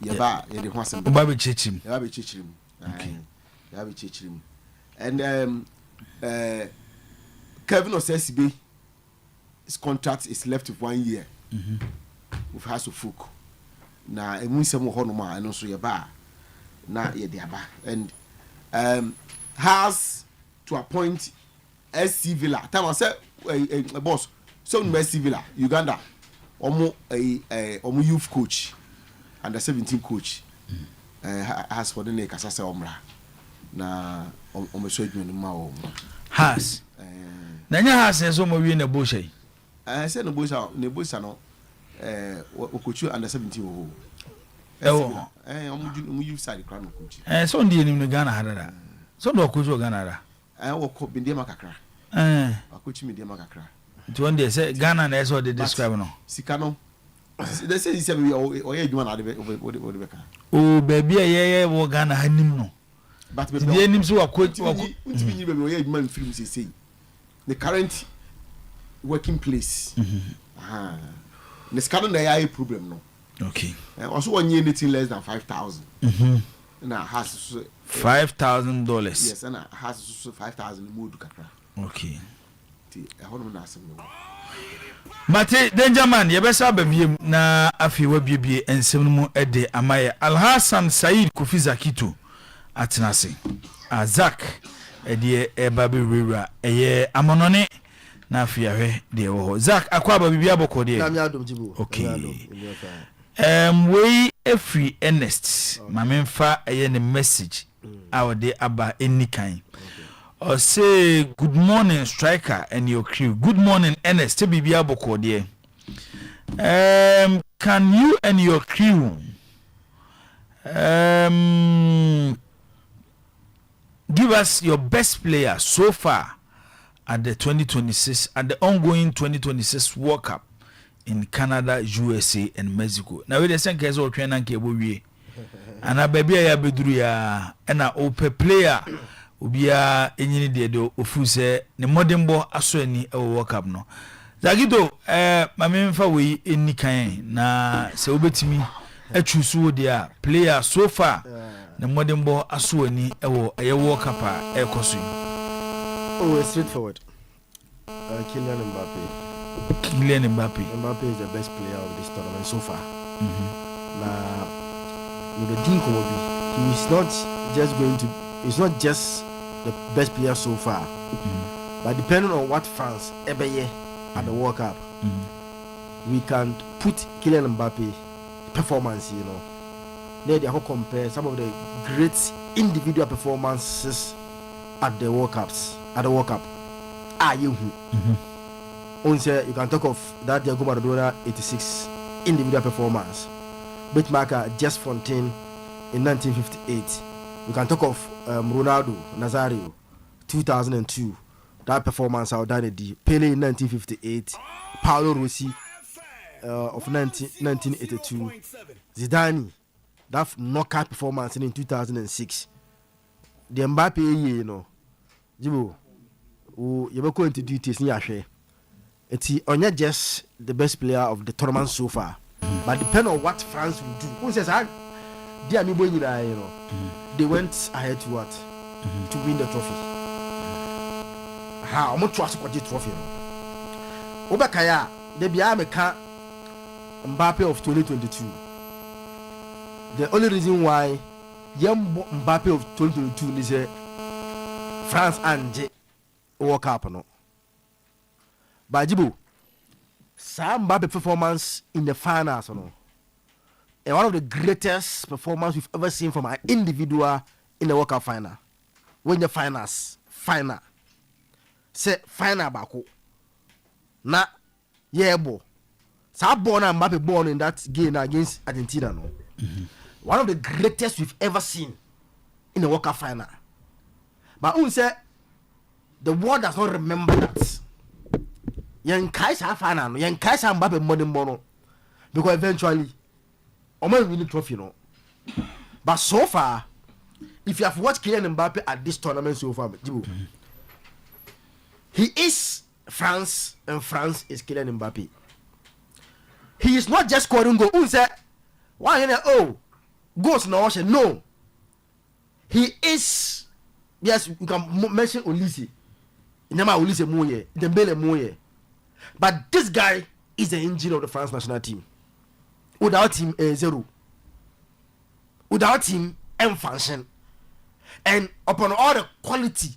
Yaba, the Hwassam. Baby Chichim. Yabi Chichim. Okay. Yabi Chichim. And Kevin Osesibe, his contract is left with 1 year. With House of Folk. Now, a Munsam Honoma, and also Yaba. Now, Yaba. And has to appoint SC Villa. Time I said, a boss, so SC Villa, Uganda, a youth coach, under 17 coach, has for the neck as I say, Omra. Na Mao has. Nanya has a sum of in a bush. I said, no bush out, no bush, no, coach under 17. Oh, you side crown coach. And so in the Ghana had that. So no coach Ghana. I walk up in the Macacra. I coach me the Macacra. To one day say Ghana, and that's what they describe. No, Sicano. They say he said, we are you out of it. Oh, baby, yeah, Ghana had him no. But the names who are quite the current working place. The scandal they are a problem no. Okay. Also 1 year anything less than 5,000. Now has $5,000. Yes, and has 5,000 more to Kakra. Okay. I hold on Mate Dangerman, you best have a na afi wabibi and seminum ede amaya Al Hassan Said Kofi Zakito atenase. Azak ede baby rira eye amonone na afi ahwe de wo. Zak akwa baby aboko de. Okay. We every earnest mamemfa eye ne message awde aba enikan. Or say good morning striker and your crew. Good morning Ernest Bibia Boko dear. Can you and your crew give us your best player so far at the 2026 at the ongoing 2026 World Cup in Canada, USA and Mexico. Now we the same case of trainer Kebowie. And a baby ya bedru ya and a open player Ubia enyini de do ofuse ne modembo aso ani e World Cup no. Zagido mamemfa we eni kan na se obetimi atwusu de a player so far ne modembo aso ani e World Cup e koso. Oh, straightforward. Kylian Mbappe. Mbappe is the best player of this tournament so far. Now, with the team he's not just going to. It's not just the best player so far, but depending on what France ever year at the World Cup, we can put Kylian Mbappe performance. You know, they have compare some of the great individual performances at the World Cups. At the World Cup, you can talk of that Diego Maradona 86 individual performance, Bitmarker Just Fontaine in 1958. We can talk of Ronaldo Nazario 2002, that performance out there. Pele in 1958, Paolo Rossi of 1982, Zidane, that knockout performance in 2006. The Mbappe, you know, Jibo, you go into details near share. It's not just the best player of the tournament so far, but depending on what France will do. Who says I? You know, they went ahead to what? To win the trophy. How much trust got the trophy? Obakaya, the Biameka Mbappe of 2022. The only reason why young Mbappe of 2022 is France and World Cup. No, but Jibu, some Mbappe performance in the finals, no. And one of the greatest performances we've ever seen from an individual in the World Cup final. When the final, say final bako. Na yebo. Sa born and Mbappe born in that game against Argentina, no. One of the greatest we've ever seen in the World Cup final. But who say the world does not remember that. Yen Kaisa final, yen Kaisa Mbappe modern bono, because eventually. Almost winning trophy, no. But so far, if you have watched Kylian Mbappe at this tournament so far, he is France and France is Kylian Mbappe. He is not just scoring goal. Who said, why goals na ɔhyɛ no he is yes you can mention Olise nyama Olise mu yɛ Dembele mu yɛ but this guy is the engine of the France national team without him zero without him function and upon all the quality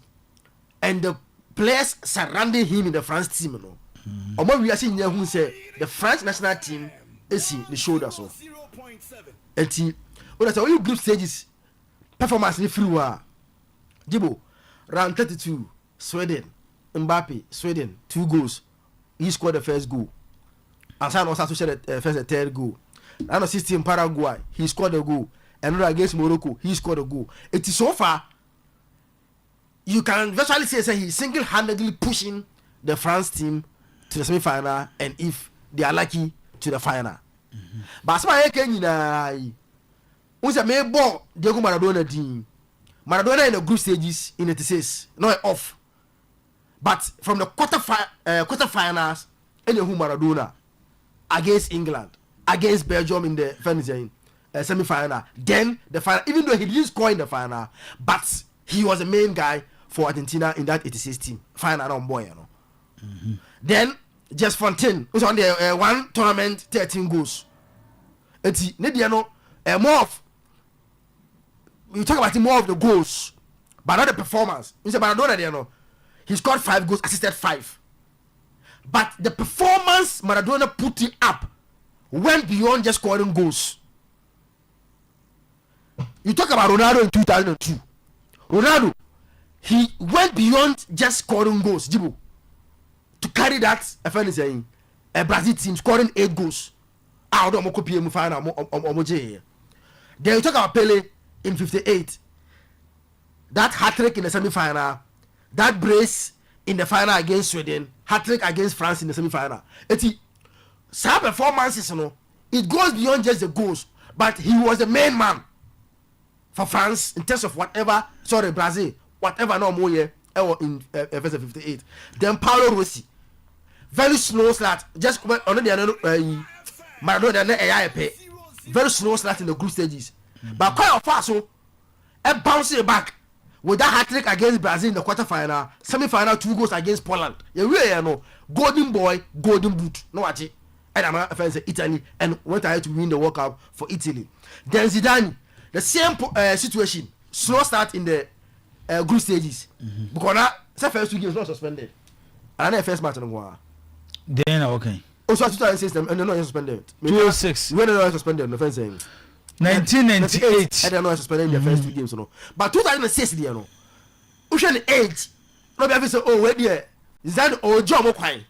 and the players surrounding him in the France team no omo we are seeing who say the French national team is in the shoulders of enti when you group stages performance ni free wa Jibo round 32 Sweden Mbappe Sweden 2 goals he scored the first goal and San also shared the first and third goal and 16 Paraguay he scored a goal and against Morocco he scored a goal. It is so far you can virtually say he's single-handedly pushing the France team to the semi-final and if they are lucky to the final. But as my may ball Diego Maradona team. Maradona in the group stages in 86, not off. But from the quarterfinals, any who Maradona against England, against Belgium in the semi-final, then the final. Even though he didn't score in the final, but he was the main guy for Argentina in that 86 team final on boy, you know. Then Just Fontaine was on the one tournament 13 goals. It's more of we talk about more of the goals, but not the performance. It's about Maradona, you know. He scored 5 goals, assisted 5. But the performance Maradona put it up went beyond just scoring goals. You talk about Ronaldo in 2002. Ronaldo, he went beyond just scoring goals, Jibo, to carry that, a Brazil team scoring 8 goals. Then you talk about Pele in 58. That hat-trick in the semi-final, that brace in the final against Sweden, hat-trick against France in the semi-final. Some performances, you know, it goes beyond just the goals, but he was the main man for France in terms of whatever, Brazil, whatever no more in verse 58. Then Paulo Rossi, very slow slat, just on the Maradona, very slow slat in the group stages. But quite fast, so and bouncing back with that hat-trick against Brazil in the quarterfinal, semi-final 2 goals against Poland. You really know, golden boy, golden boot, no what? And I'm a Italy and went ahead to win the World Cup for Italy. Then Zidane, the same situation, slow start in the group stages. Because now, the first 2 games not suspended. And then first match no. Then okay. Also 2006 and no suspended. 2006. When they suspended the first thing. 1998. I don't know suspended the first 2 games no. But 2006 there no. Ocean age. No be say oh where there. Zidane Ojo Kwai.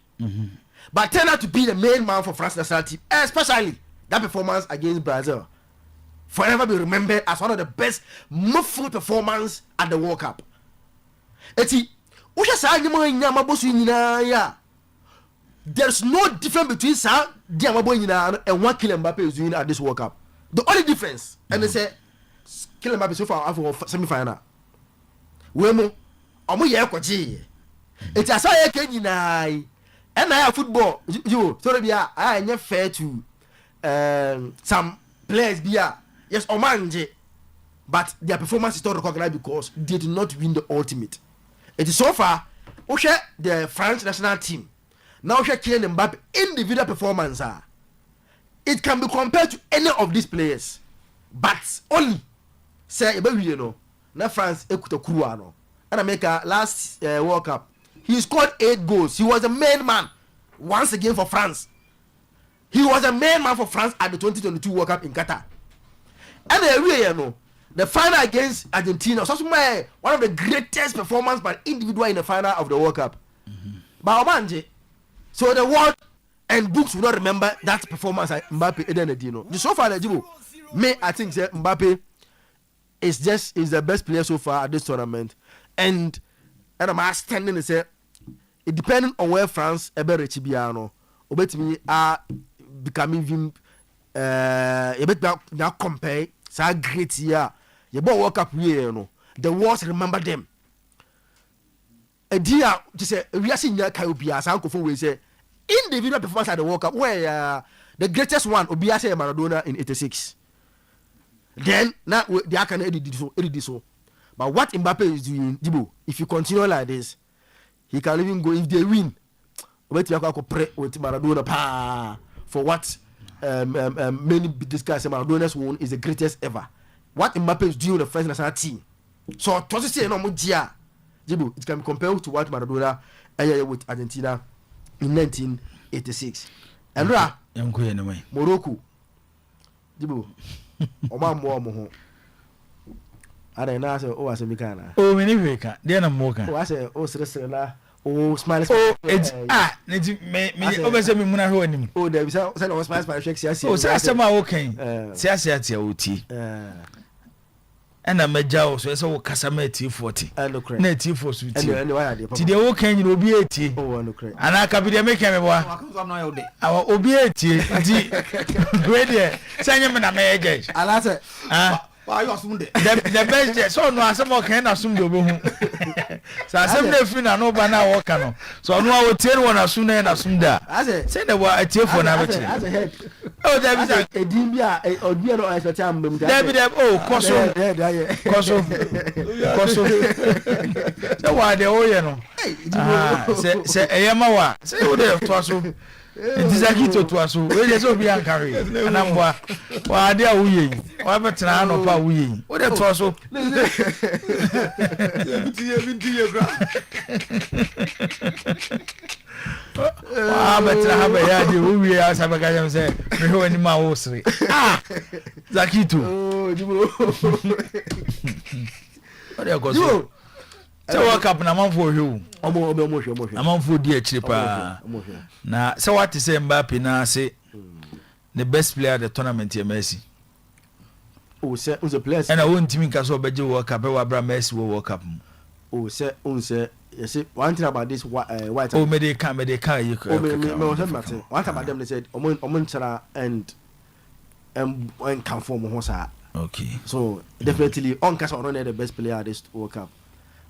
But turned out to be the main man for France national team, especially that performance against Brazil. Forever be remembered as one of the best muffled performance at the World Cup. There's no difference between Sa and what Kylian Mbappe is doing at this World Cup. The only difference, and they say Kylian Mbappe so far for semi-final. Wemo, omo ye kwaji. It's as I can and I have football. You sorry, I am fair to some players. Yes, Omanje, but their performance is not recognized because they did not win the ultimate. It is so far. The French national team now Kylian Mbappe individual performance. It can be compared to any of these players, but only say you know. Now France ekuto kuruano. And America last World Cup. He scored 8 goals. He was the main man once again for France. He was the main man for France at the 2022 World Cup in Qatar. And you know, the final against Argentina was also one of the greatest performances by individual in the final of the World Cup. But Obanje, so the world and books will not remember that performance at Mbappe. So far, me, I think that Mbappe is the best player so far at this tournament. And I'm standing and say, it depending on where France ever reach biano, obetimi are becoming him. Now compare so great year. You bought World Cup year, no. The world remember them. A dear to say we are seeing Kaubia, Sanko we say individual performance at the World Cup where the greatest one Obiase Maradona in 86. then now they can edit so. But what Mbappe is doing, Jibo, if you continue like this, he can even go if they win. Wait till I pray with Maradona for what many discuss Maradona's won is the greatest ever. What Mbappe is doing the first national team. So to say no more Jibo, it can be compared to what Maradona with Argentina in 1986. And Morocco, Jibo, Oma Mo. I don't know. Oh, I say we can. Oh, we never can. They are not more. Oh, I say, oh, Srela. Oh, smile. Oh, it's me. Over some muna who any. Oh, there is a smile. Oh, say some okay. Say oti. And a major so it's all Casame T40. And look, native for sweet. And why the okay, you will be 80. Oh, no, and I can be the maker. Our obiety. Great. Send him in a major. Alas, why you assume the best so no some can assume the boom. So I said the fin and no banana walk on. So no I will tell one as soon as assume that. I said send the word a tear for now. Oh, there is a Dimbia or Diano as a time. David, oh, Cosso. So why the Oyeno? Say Ayamawa. Say what they have to us. It is a hit to us. We just be carry. And I'm why they are we. Why but now no we. What they to us. Ah, but I have a yard. We are some guy say, we know any more osri. Ah, Zakito. What are you going to so walk up na man for you. A man for dear cheaper. Now, so what is Mbappe now say the best player of the tournament here, Messi. Oh, sir, who's a player? And I won't think Caso Bejo walk up, Messi will walk up. Oh, sir, you see, one thing about this white. Oh, may they you could. One time about them, they said, Omonchara and come from Hosa. Okay. So, definitely, on Casa Ronne, the best player at this World Cup.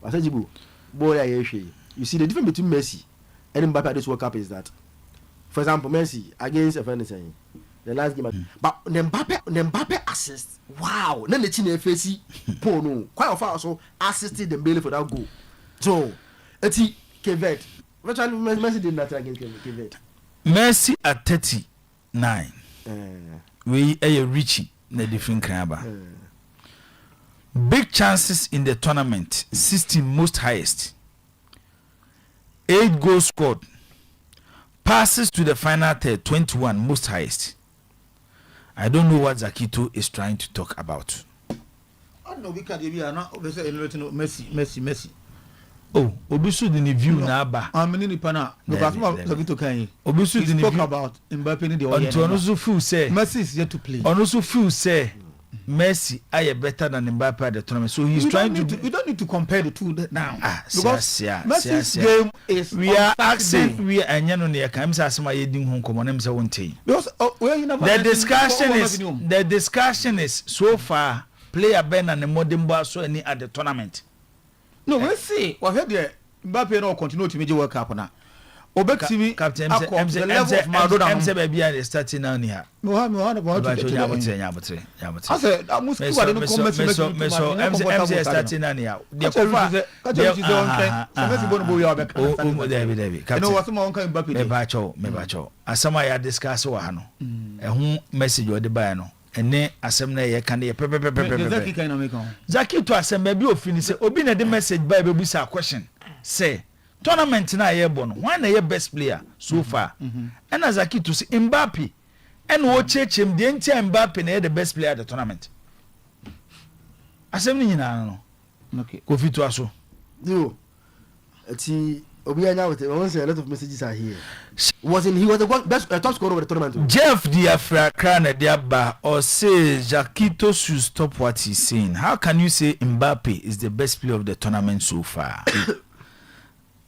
I said, boy, you see, the difference between Messi and Mbappe at this World Cup is that, for example, Messi against a friend saying, the last game, but Mbappe assist. Wow, then the Chine face Pono quite far also assisted the Bailey for that goal. So, Eti Kevet. Virtually, Messi did not against Kevet. Messi at 39. We are reaching the different crab. Big chances in the tournament, 16 most highest. 8 goals scored. Passes to the final third, 21 most highest. I don't know what Zakito is trying to talk about. I don't know, we can't be not Messi. Oh, Obisu didn't view Naba. I'm in the pana. No, but Zakito can. Obisu didn't talk about Mbappe in the Onosu Fu say Messi is yet to play. Onosu Fu say Messi are better than Mbappe at the tournament. So he's trying to. We don't need to compare the two now. Because Messi's game is. We are asking. We are anyano near. Come say asema yeding home come on him say one thing. Because the discussion is so far player Ben and the modern boss so any at the tournament. No, we'll see. Well, here Mbappe no continue to major World Cup now. Obeximi captain I'm say baby are starting now here. No, I said I must go and come starting now here. The you know what someone can Mbappe. Me bacho. Asama ya discuss wa no. Ehun message o de buy no. Ene asem na ye kan ye pepe. Zaki kan na make on. Zaki to asem ba bi ofini say obi na the message buy be busa question. Say tournament na ye bono why na ye best player so far and Zaki to say Mbappe and wo chechem de ntia Mbappe na the best player at the tournament asem ni nyina no okay ko fitu aso yo eti obi anya with a lot of messages are here he was the best top scorer of the tournament. Jeff Diafra Krana Diaba or say Zakito should stop what he's saying. How can you say Mbappe is the best player of the tournament so far?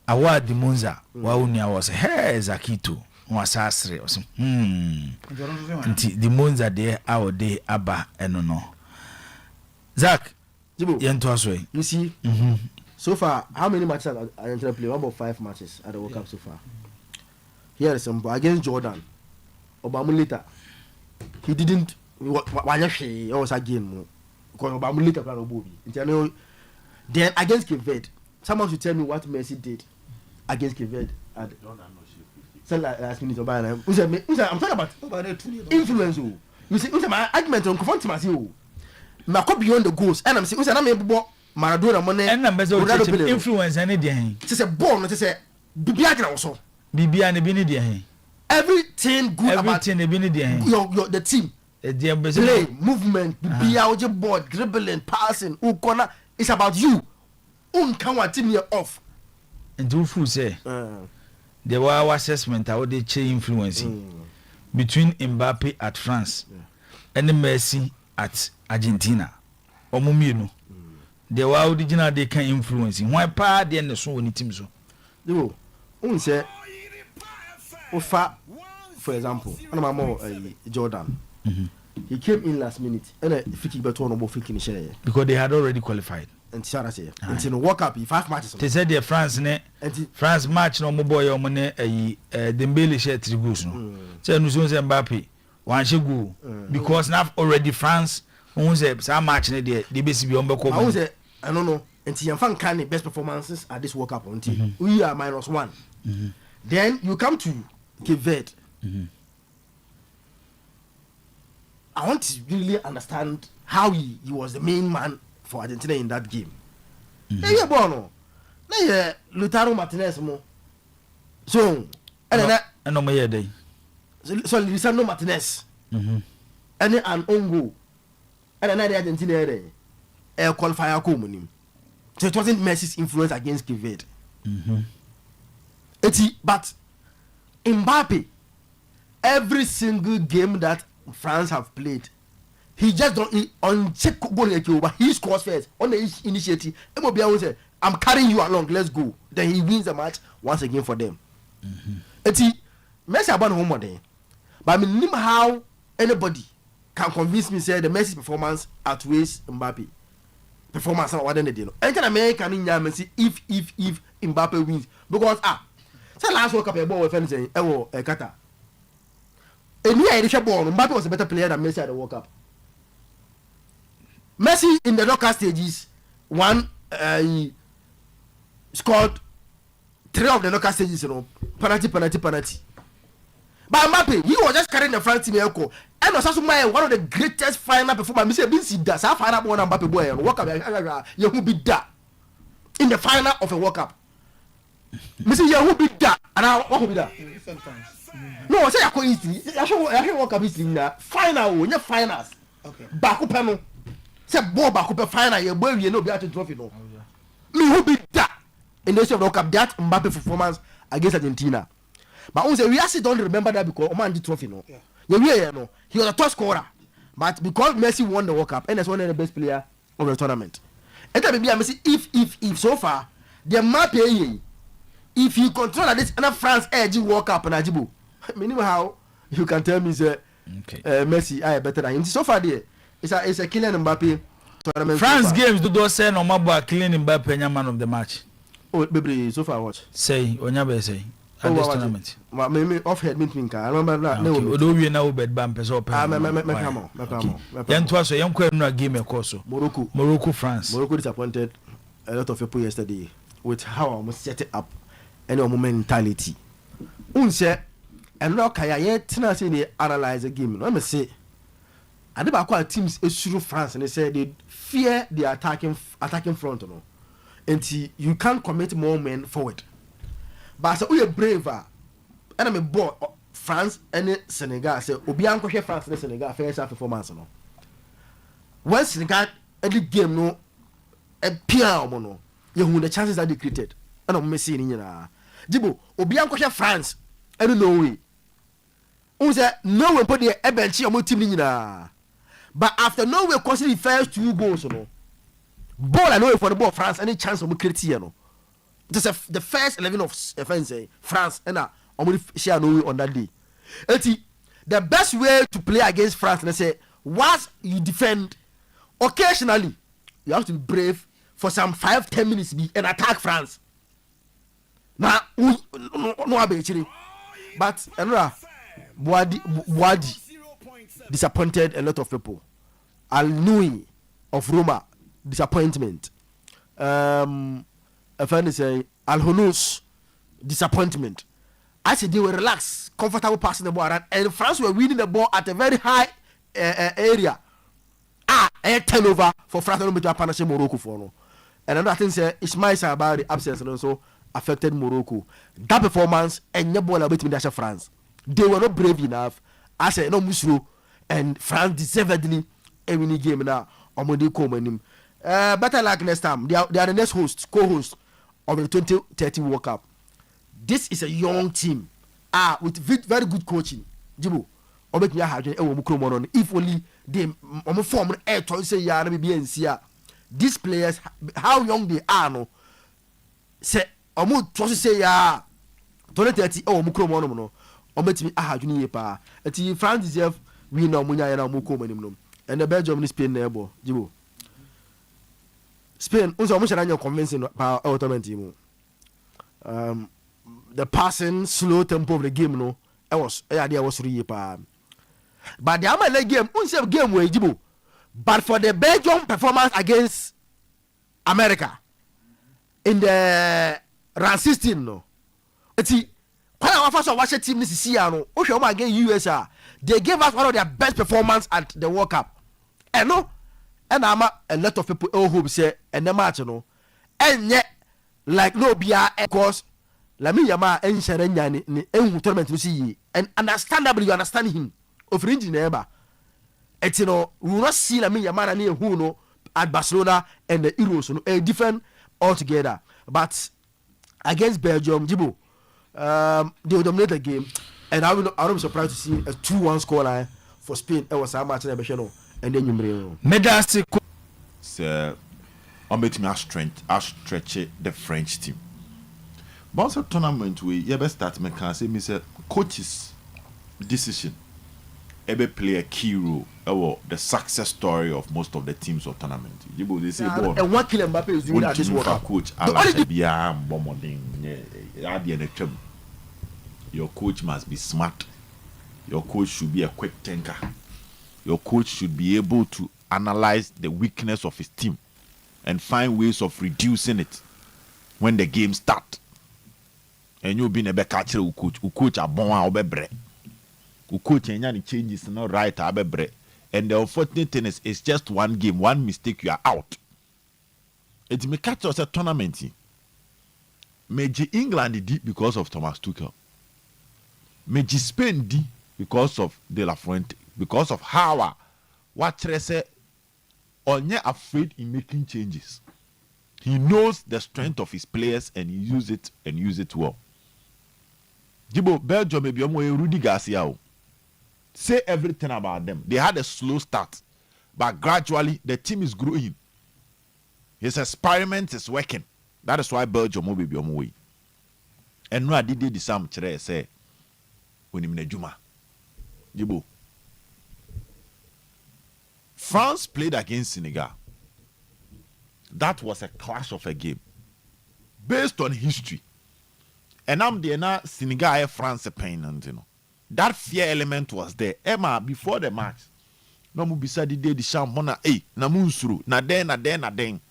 Award the Monza Waunia was hey Zakito was asre or some the Monza there our day Abba and no Zach you see so far how many matches are Argentina play? About 5 matches at the World Cup so far. Here is some against Jordan Obama later he didn't wanya hwe o sa game mo because ba mo later plan obobi nti then against Cape Verde someone should tell me what Messi did against Cape Verde at last minute of Bayern. I'm talking about influence. You see, my argument on confront Masio. Ma go beyond the goals, and I'm saying, I'm able Maradona money, and I'm influence any day. It's a ball, not to say, Bibiaga also. Bibiana Bini, everything good everything about the team. Play, movement, Bibiaga board, dribbling, passing, corner. It's about you. Come on, team here off. And do food say. There were our assessment how they change influence between Mbappe at France and Messi at Argentina. Or Mumino. There were original they can influence. Why part the end so many teams so? No, one say for example, Jordan. He came in last minute and a free but one more free share because they had already qualified. And Sarah say, until no walk up 5 matches. They said the France France match no more boy or money Dembele share 3 goals no. Say no so Mbappe one she go because now already France won say some match there they basically be on back. I say I don't know until you fan can the best performances at this World Cup until we are -1. Then you come to Cape Verde. I want to really understand how he was the main man for Argentina in that game. Yeah, Bono. Yeah, Lautaro Martinez mo. So, and no more day. So Lisandro Martinez. And an own goal. And another Argentina there. Qualifier coming. So it wasn't Messi's influence against Cape Verde. But Mbappe, every single game that France have played, he just don't on check goal but he scores first on the initiative. Mobia will say, I'm carrying you along, let's go. Then he wins the match once again for them. Messi about home day. But I mean how anybody can convince me say the Messi performance outweighs Mbappe performance and what they do. And can American in Messi if Mbappe wins because say last World Cup a ball with friends saying Qatar. And here the ball Mbappe was a better player than Messi at the World Cup. Messi in the knockout stages he scored 3 of the knockout stages, penalty. But Mbappe, he was just carrying the France team and was also one of the greatest final performers. Mr. Binsi does have final one Mbappe boy and World Cup. You will be that in the final of a World Cup. Mr. You will be that, and I will be that. No, I say I call easily. I should World Cup easily now. Final, when you finals. Okay. Baku panel. Say ball back up final year boy we no be at the trophy no. Me who be that in the World Cup that Mbappe performance against Argentina. But we say we actually don't remember that because Oman did trophy no. Yeah, no. He was a top scorer. But because Messi won the World Cup and is one of the best player of the tournament. And that maybe I say if so far the Mbappe if you control this and France edge World Cup and Ajibu. Meaning how you can tell me say Messi I better than him. So far there it's a Kylian Mbappe tournament. France games do those say no matter Kylian Mbappe man of the match. Oh baby so far watch. Say Onyabe say at this tournament. Me off head me think I remember that no. Odo we na bed bam person open. Come on. Then twas so yanko no game e course. Morocco France. Morocco disappointed a lot of people yesterday with how almost set it up and your mentality. Unse and now kaya yet tina say they analyze the game. Let me say I think about teams through France and they say they fear the attacking front until you can't commit more men forward. But so we are braver and I'm a boy France and Senegal say Obianko here France and Senegal first half performance no. When Senegal any game no a piano no you who the chances that they created and I'm missing in here. Jibo Obianko here France and no way. Unse no one put the bench on team in. But after Norway conceded the first 2 goals, ball I know for the ball France any chance of creating no. Just the first 11 of France and only share Norway on that day. The best way to play against France, and I say, once you defend, occasionally you have to be brave for some 5-10 minutes and attack France. Now, no, but Boadi. disappointed a lot of people. Al Nui of Roma, disappointment. A friend is saying Al Hunus, disappointment. I said they were relaxed, comfortable passing the ball around, and France were winning the ball at a very high area. A turnover for France to punish Morocco for no. And another thing say Ismail about the absence and also affected Morocco. That performance and the ball a bit with France. They were not brave enough. I said no Musro and France deservedly a winning game now. Omodi Komanim. Better like next time. They are the next co-host of the 2030 World Cup. This is a young team. With very good coaching. Jibo. If only they form say these players how young they are no say say 2030 no pa France deserve we no munya na no and the Belgium ni Spain na ebo Jibo Spain unso mo shara convincing pa automatic the passing slow tempo of the game no was really pa. But the Amale game, unsafe game where Jibo. But for the Belgium performance against America in the round 16, no. See, when I first watch a team this year, no, against USA, they gave us one of their best performance at the World Cup. And no, and I'm a lot of people who say and the match, no, and yet like no beer course. La me yama en sharenya ni en tournament no see and understandably you understand him of range neighbor et you know we will not see la me yama na who no at Barcelona and the Euros no a different altogether but against Belgium Jibo they will dominate the game and I will be surprised to see a 2-1 scoreline for Spain. It was a match and then you Medasi so on bet me stretch the French team. Bounce tournament we you best start me can say me say coach's decision ever play a key role the success story of most of the teams of tournament. You they say and what kill Mbappe is doing at this World Cup. Coach your coach must be smart. Your coach should be a quick thinker. Your coach should be able to analyze the weakness of his team and find ways of reducing it when the game starts. And you been a better catcher who coach a bon obebre. Who coach any changes no right obebre. And the unfortunate thing is it's just one game, one mistake you are out. It may catch us a tournament. Meji England did because of Thomas Tuchel. Meji Spain did because of De La Fuente, because of how what say onye afraid in making changes. He knows the strength of his players and he use it well. Jibo Belgium maybe Rudy Garcia. Say everything about them. They had a slow start, but gradually the team is growing. His experiment is working. That is why Belgium will be on way. And no, I did the same. Say when him Juma. Jibo. France played against Senegal. That was a clash of a game based on history. And I'm there now, Senegal, France, pain, and you know that fear element was there. Emma before the match, no mu bisa the day the shampona na munsuru na den.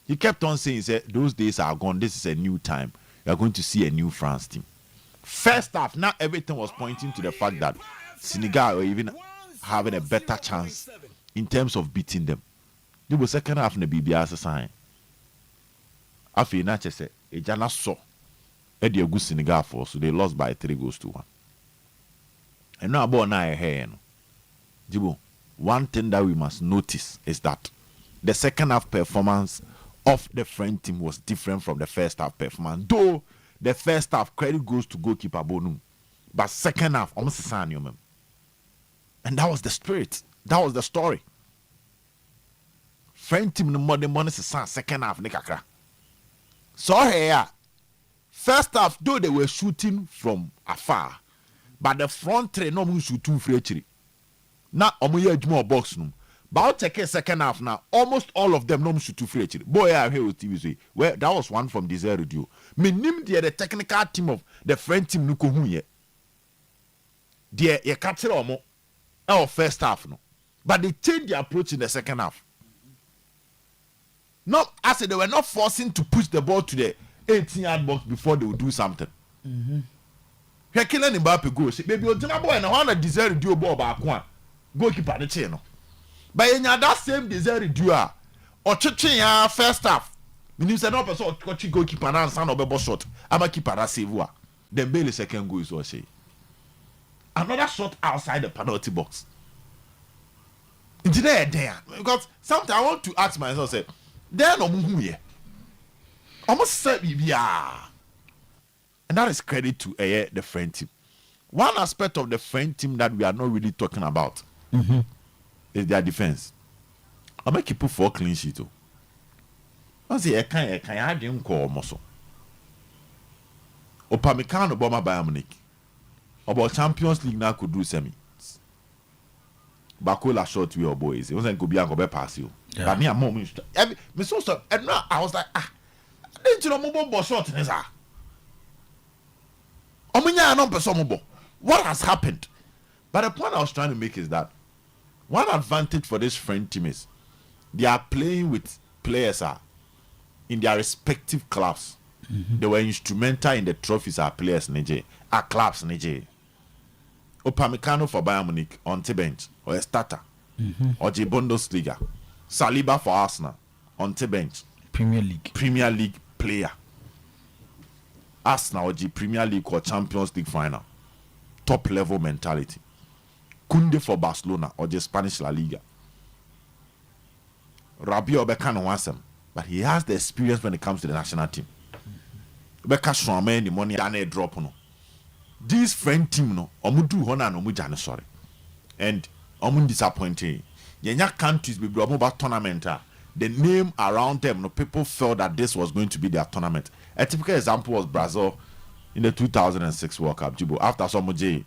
He kept on saying, those days are gone. This is a new time. You are going to see a new France team. First half, now everything was pointing to the fact that Senegal were even having a better chance in terms of beating them. The second half, the BBS sign. After Nache said, a Jana saw. Eddie a good Senegal for, so they lost by 3-1. And now about now here, Jibo. One thing that we must notice is that the second half performance of the French team was different from the first half performance. Though the first half credit goes to goalkeeper Bonum, but second half almost the same. And that was the spirit. That was the story. French team no more than money second half nikakra. So here. First half, though they were shooting from afar, but the front three no more shooting free actually. Now, more box room. But I'll take a second half now. Almost all of them no more shooting free actually. Boy, I hear with TV. Well, that was one from Desire Radio. Me name the technical team of the French team nuko hunye. Dear, ye capture omo. our first half, no. But they changed the approach in the second half. Not as they were not forcing to push the ball to the 18-yard box before they would do something. He killing Mbappe goal. Baby, on boy and I want to deserve do ball back one. Goalkeeper the chain. But in that same deserve do or chiching first half. Meaning say no person coach goalkeeper and stand up a shot. I'm a keeper that save one. Then Bailey second goal is what say. Another shot outside the penalty box. Into there, because sometimes I want to ask myself, say, there no move here. Almost said yeah. And that is credit to the French team. One aspect of the French team that we are not really talking about is their defense. I make you put 4 clean sheets. I say, I didn't call muscle. Upamecano bomber Bayern Munich. About Champions League now could do semi. Bakola short with your boys. It wasn't could be a pass you. But me a moment. Me so and now I was like, didn't you know mobile short in his eye? What has happened? But the point I was trying to make is that one advantage for this French team is they are playing with players in their respective clubs. They were instrumental in the trophies our players our clubs Upamecano for Bayern Munich on the bench or a starter or the Bundesliga. Saliba for Arsenal on the bench. Premier League player. Arsenal or the Premier League or Champions League final. Top level mentality. Kunde for Barcelona or the Spanish La Liga. Rabiot Bekano wants him, but he has the experience when it comes to the national team. Beka Shwame the money and a drop no. This French team no omudu hona no mujane sorry. And omun disappointing. Yenya countries be about tournament. The name around them, no people felt that this was going to be their tournament. A typical example was Brazil in the 2006 World Cup. Jibo after some J,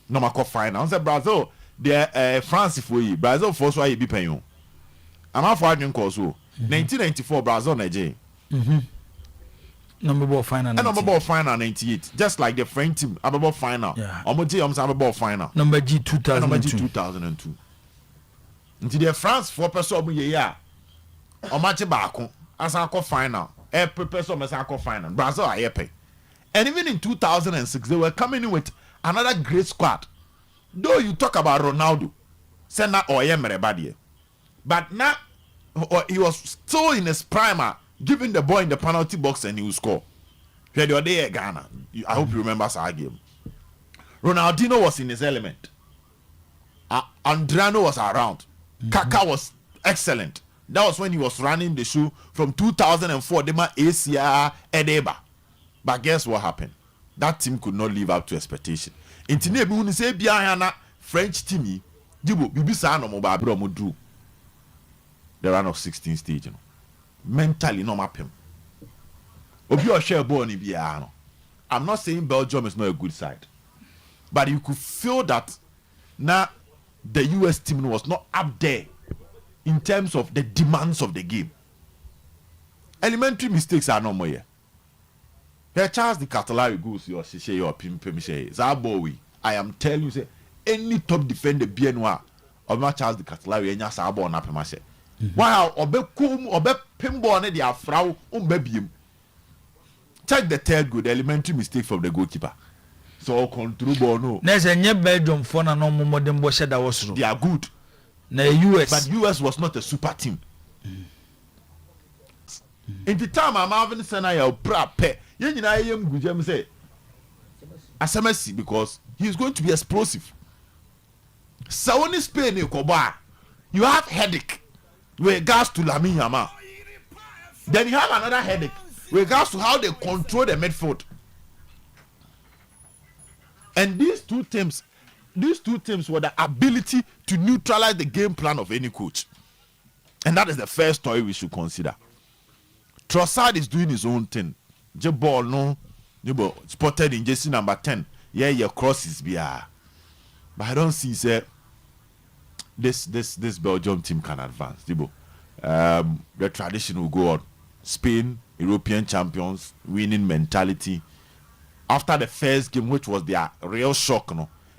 no matter final. I said Brazil, the France if we Brazil first why be paying. I'm not for doing course. 1994 Brazil Nigeria. Number ball final. And number ball final 98. Just like the French team, number ball final. Yeah. Number ball final. Number G 2002. Number G 2002. Until the France 4 person yeah. O match back as I call final. Every person as I call final. Brazil are happy. And even in 2006, they were coming in with another great squad. Though you talk about Ronaldo, send that Oyerepa Radio. But now he was still in his prime, giving the ball in the penalty box and he will score. He had your day at Ghana. I hope you remember that game. Ronaldinho was in his element. Adriano was around. Kaka was excellent. That was when he was running the show from 2004. They made ACR Edeba. But guess what happened? That team could not live up to expectation. In Tinebu, when you say Biana French team, Jibo, Bibisa no Mobabro Mudu. The run of 16 stage, you know. Mentally, no map him. Obi share ball ni biano. I'm not saying Belgium is not a good side, but you could feel that now the US team was not up there in terms of the demands of the game. Elementary mistakes are no more here. Here Charles the Catalari goes your Shisha your Pimpe Zabowi. I am telling you, say any top defender BNY or not Charles the Catalari and Yasabo on Apemase. Wow, obe pinball ne dia frau umbebiem. Check the third goal, the elementary mistake from the goalkeeper. So control ball no. There's a new Belgium for na no more than what that was. They are good. Na US. But US was not a super team. In the time I'm having Senaya Prape, you know I am good say Asamesi because he is going to be explosive. So when Spain you have headache. With regards to Lamine Yamal. Then you have another headache with regards to how they control the midfield. And these two teams were the ability to neutralize the game plan of any coach. And that is the first story we should consider. Trossard is doing his own thing. Ball no, spotted in jersey number 10. Yeah, crosses But I don't see say this Belgium team can advance. The tradition will go on. Spain, European champions, winning mentality. After the first game, which was their real shock,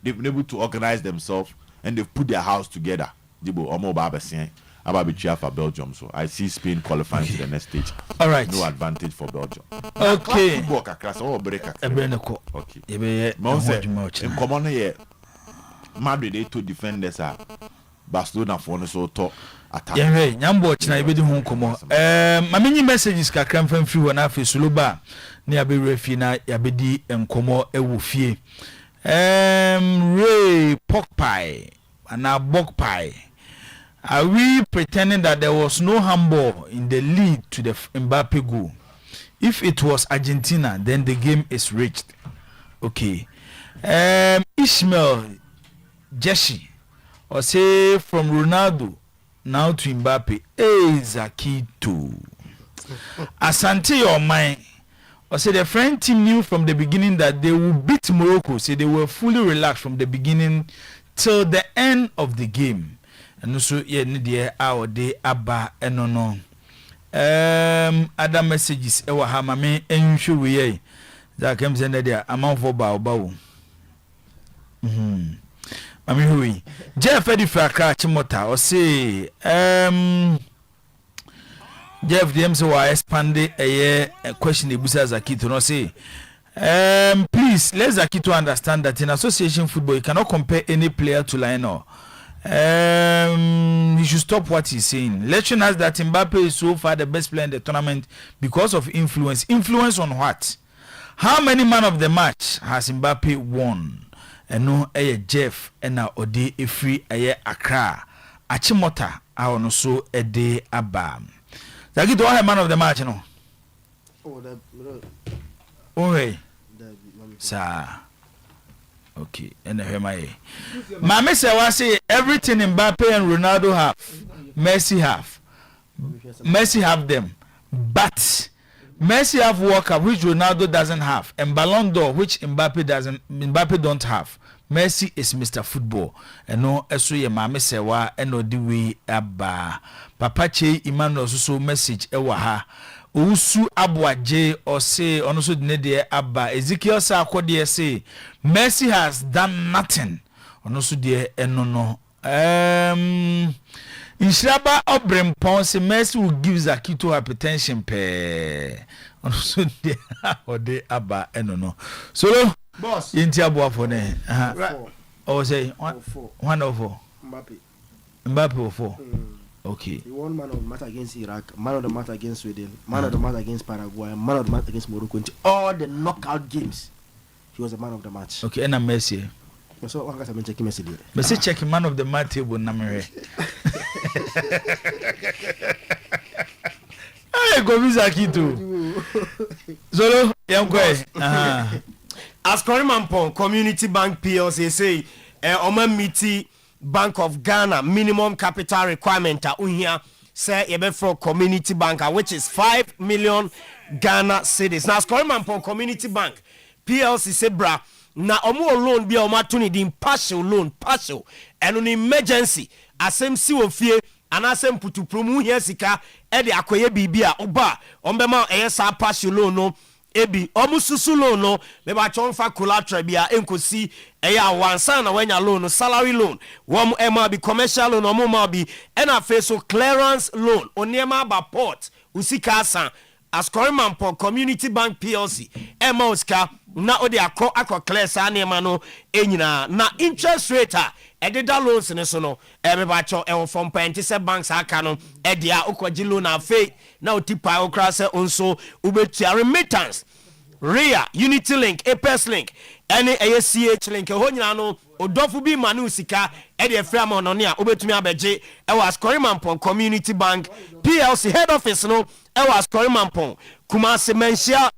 they've been able to organize themselves and they've put their house together. Jibo Omo Babasien. Ababichia for Belgium, so I see Spain qualifying to the next stage. All right, no advantage for Belgium. Okay, okay. In common here, Madrid they two defenders are Barcelona for so top attack. Yeah, hey, Nyambo China ibedi hon komo. Mamenyi messages kakra mfam free wona afi suluba ne abewe fi na yabedi enkomo ewo fie. Ray pork pie and a bok pie. Are we pretending that there was no handball in the lead to the Mbappe goal? If it was Argentina, then the game is reached. Okay. Ishmael Jeshi, or say from Ronaldo now to Mbappe. Zakito. Asante or mine. Or say the French team knew from the beginning that they would beat Morocco. Say they were fully relaxed from the beginning till the end of the game. And also yeah need our day aba enono. Other messages ewa ha mame enhwe we that comes in there amount for ba obawo. Mami hui Jeff Edifra Kra Chimota or say Jeff DM so I expanded a question ebusa Zakito no say please let Zakito understand that in association football you cannot compare any player to Lionel. He should stop what he's saying. Letting us that Mbappe is so far the best player in the tournament because of influence. Influence on what? How many man of the match has Mbappe won? And no Jeff and now Ode a free Accra Achimota I so a day abam. Zaki do I have man of the match no? Oh hey sir. Okay, and Mama say I say everything Mbappe and Ronaldo have, Messi have them, but Messi have World Cup which Ronaldo doesn't have, and Ballon d'Or which Mbappe don't have. Messi is Mr. Football, and no eso ye Mama say wa and no the way aba. Papa Che Emmanuel so message ewa ha. Usu Abwaje or say also the Abba Ezekiel Sarkodie say Messi has done nothing. Also dear no. In Shraba Obrem Ponce Messi will give Zakito hypertension pe. Also dear or de Abba no. So boss Intia Boafone. Oh say 104. Mbappe 4. Okay. He won man of the match against Iraq, man of the match against Sweden, man of the match against Paraguay, man of the match against Morocco. In all the knockout games, he was the man of the match. Okay, and I'm Messi. So I'm going to check Messi. Messi check man of the match table number. Hey, go visa Kito. Zolo, young boy. As Korimampong Community Bank PLC say, Oman Miti Bank of Ghana minimum capital requirement uhia say ebe for Community Bank which is 5 million Ghana cedis. Now Skorimampong Community Bank PLC say bra na omo loan bi omo atuni din partial loan partial and an emergency asem si ofie anasem putu promu hia sika e de akoye bibia oba ombema sa partial loan no ebi omususu loan no me ba chonfa collateral bia enkosi eya wansan na wanya loan no salary loan wom ema bi commercial loan omo ma bi ena face so clearance loan oniema ba port usika asan as Korimampong Community Bank PLC ema uska na odi akọ clear sa niema no enyina na interest rate a ededa loans ne so no me ba cho e from penti se banks aka no edia okoji loan afi na otipa okra se onso ubetia remittance RIA Unity Link Apex Link any ACH link ho nyina no odofu bi manu sika ede free am no ne a obetumi abeje e was Korimampong Community Bank PLC head office no e was Korimampong Kumasi Mensia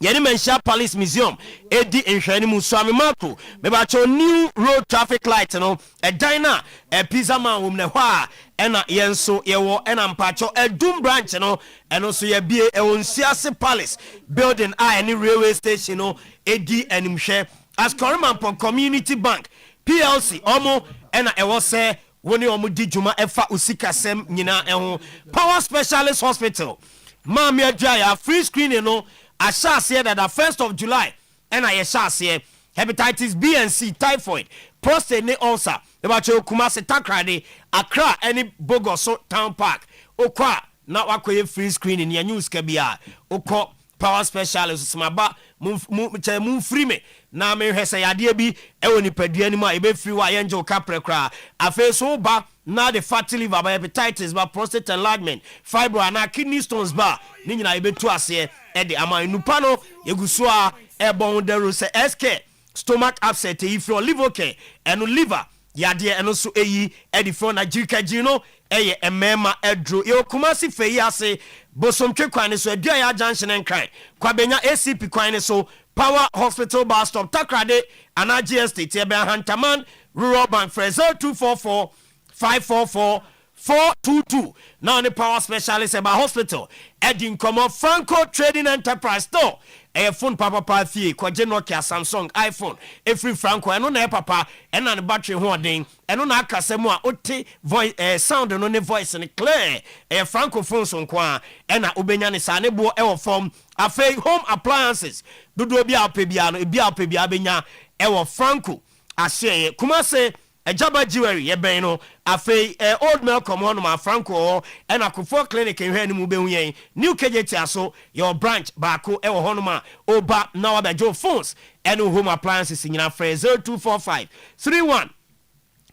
Yeni Mensia Palace Museum edi enhwani mu so amemako me ba cho new road traffic light no e dina e pizza man wom ne ho a ena yenso yewo ena mpacho edum branch no eno so ye bie e wonsiase palace building any railway station no edi animhwe as Korimampong Community Bank PLC omo ena ewo se woni omo di djuma efa usikasem nyina eho Power Specialist Hospital Mami Adjaya free screening no I shall say that the 1st of July and I shall say hepatitis B and C, typhoid, prostate ne ulcer ebacho Kumasi Takrade Accra any Bogoso Town Park okwa na wakoye free screening ya news ka bia okọ power specialist smaba mu free me na me hwese yade bi ewo ni padua ni ma ebe free wa yenje oka prekra afi so ba na the fatty liver by hepatitis ba prostate enlargement fibro na kidney stones ba ni nyina ebe tu ase e de ama nupa no yeguso a ebon dero se SK stomach upset if your liver care and liver yade eno so eyi e di fro na jirika no eye emema edro ye Kumasi feyi ase bosomtwe kwan so adua ya junction enkran kwabenya ACP kwan so Power Hospital bus stop Takrade Anaji Estate ebe Hantaman Rural Bank Fraser 244 544 422 now the power specialist about hospital Edin Komo Franco Trading Enterprise store a phone papa fee kwaje Nokia Samsung iPhone every Franco eno na papa ena ne battery ho den eno na akasemu a ote voice sound no ne voice ne clear Franco phone so kwa ena obenya ne sa ne bo e wo form afei home appliances dodo bi apebia no bi apebia benya e wo Franco ase Kumasi Ejaba jewelry ye ben no afei old Malcolm on ma Franco and akufo clinic en hwani mu be huyen new KJT aso your branch baako e wo hono ma oba na wa bejo phones and home appliances nyina frɛ 0245 31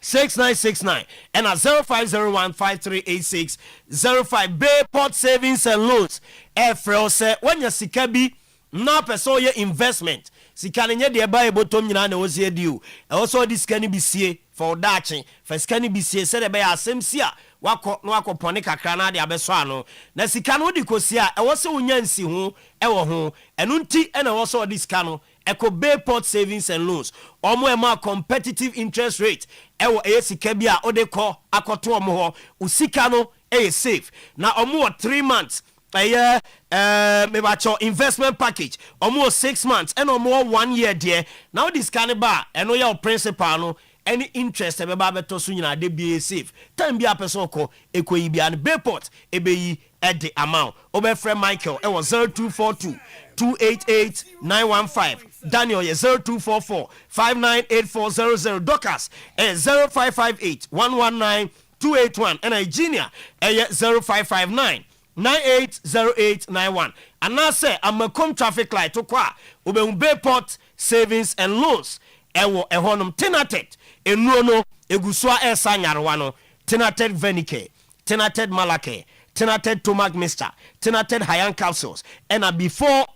6969 and 0501538605 Bayport Savings and Loans frɛ se wanya sika bi na person ye investment sika nye de ba ebotom nyina na ozie diu e also this can be sie for dachi first can be sie se de be asem si a wako no akopone kakra na de abeso ano na sika no di kosi a e wo se wonya nsi ho e wo ho enu nti e na wo so this can Eco Bayport Savings and Loans omo e ma competitive interest rate e wo e sika bi a ode ko akoto omo ho usika no e safe na omo 3 months mebacho investment package almost 6 months and almost 1 year there now this cannibal and your principal no any interest e be ba beto so nyina de be safe time bi apeso ko ekoyi bi an Bayport ebeyi at the amount obefre Michael e was 0242 288 915 Daniel 0244 598400 Docas 0558 119 281 and Virginia 0559 980891 and I say I'm a come traffic light to kwa ube Bayport Savings and Loans ewo ehonum Tinatet enuo no egusua esa nyarwano Tinatet Venike Tinatet Malake Tinatet Tomac Mister Tinatet Hyan capsules and before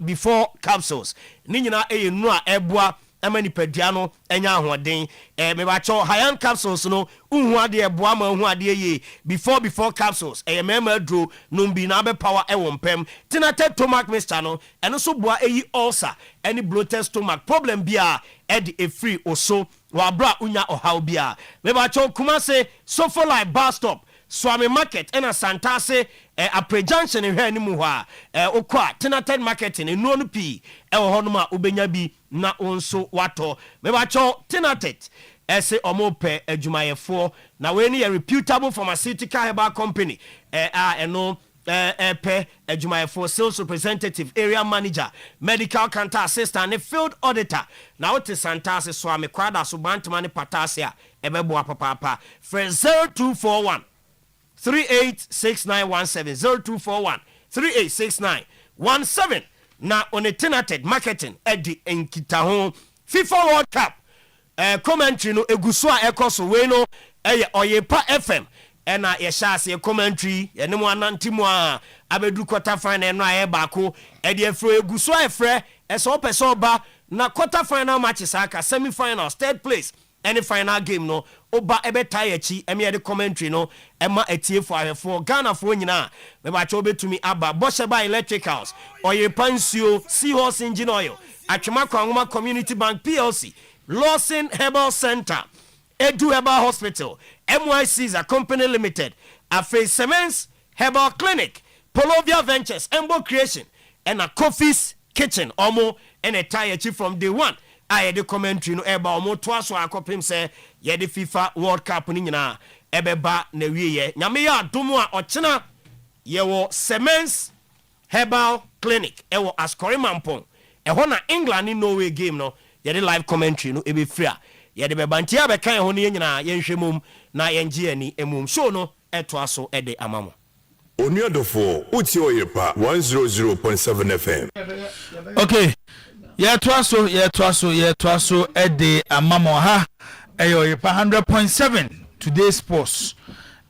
capsules ni nyina enu a eboa amani pediano enya ahoden me ba cho Hyan capsules no unhu ade eboa ma unhu ade ye before capsules mema dro no bi na be power e wompem Tinatet Tomac Mister no eno so boa eyi ulcer any bloated stomach problem bia e de free oso wa bra unya ohaw bia me ba cho Kumasi Sofo Life bus stop Swami Market ena Santase a pre-junction in here ni mu ha okwa Tinatet Market ni no no pi e wo hono ma obenya bi na onso wato me ba cho Tinatet ese omope adwumayefo na we ni a reputable pharmaceutical herbal company eno pe adwumayefo sales representative area manager medical counter assistant and field auditor na wote Santase Swami kwada so bantama ne patasia ebebo papa for 0241 386917 0241 386917 na on a Tinatet marketing edi enkita ho FIFA World Cup commentary no eguso a ekoso we no Oyerepa FM ena ye shase commentary ye ne mo anantimo a abedu quarter final no aye baako edi efro eguso efre eso person ba na quarter final matches aka semi final third place any final game no oba ebe tie echi eme de commentary no ema etie for ahefo Ghana for nyina me ba cho betumi aba Bosheba Electricals Oyerepa nsuo Seahorse engine oil Atwema Kwangoma Community Bank PLC Lawson Herbal Center Edu Herbal Hospital MYC's a company limited Afe Cements Herbal Clinic Polovia Ventures Embo Creation and a Coffee's Kitchen omo and a tie echi from day one I the commentary no eba omo to aso akopem se ye the FIFA World Cup ni nyina ebeba na wiye nyame ya domo a ochena ye wo Cements Herbal Clinic e wo Ascori Mampong e ho na England ni Norway game no ye the live commentary no ebe free yɛde bɛbantia bɛka ho no nyinaa yɛnhwɛ mum na yɛngye ani emum show no ɛtoa so ɛde ama mo Oniadofo uti Oyerepa 100.7 FM. Okay. Yɛtoa so ɛde ama mo ha ɛyɛ Oyerepa 100.7 today sports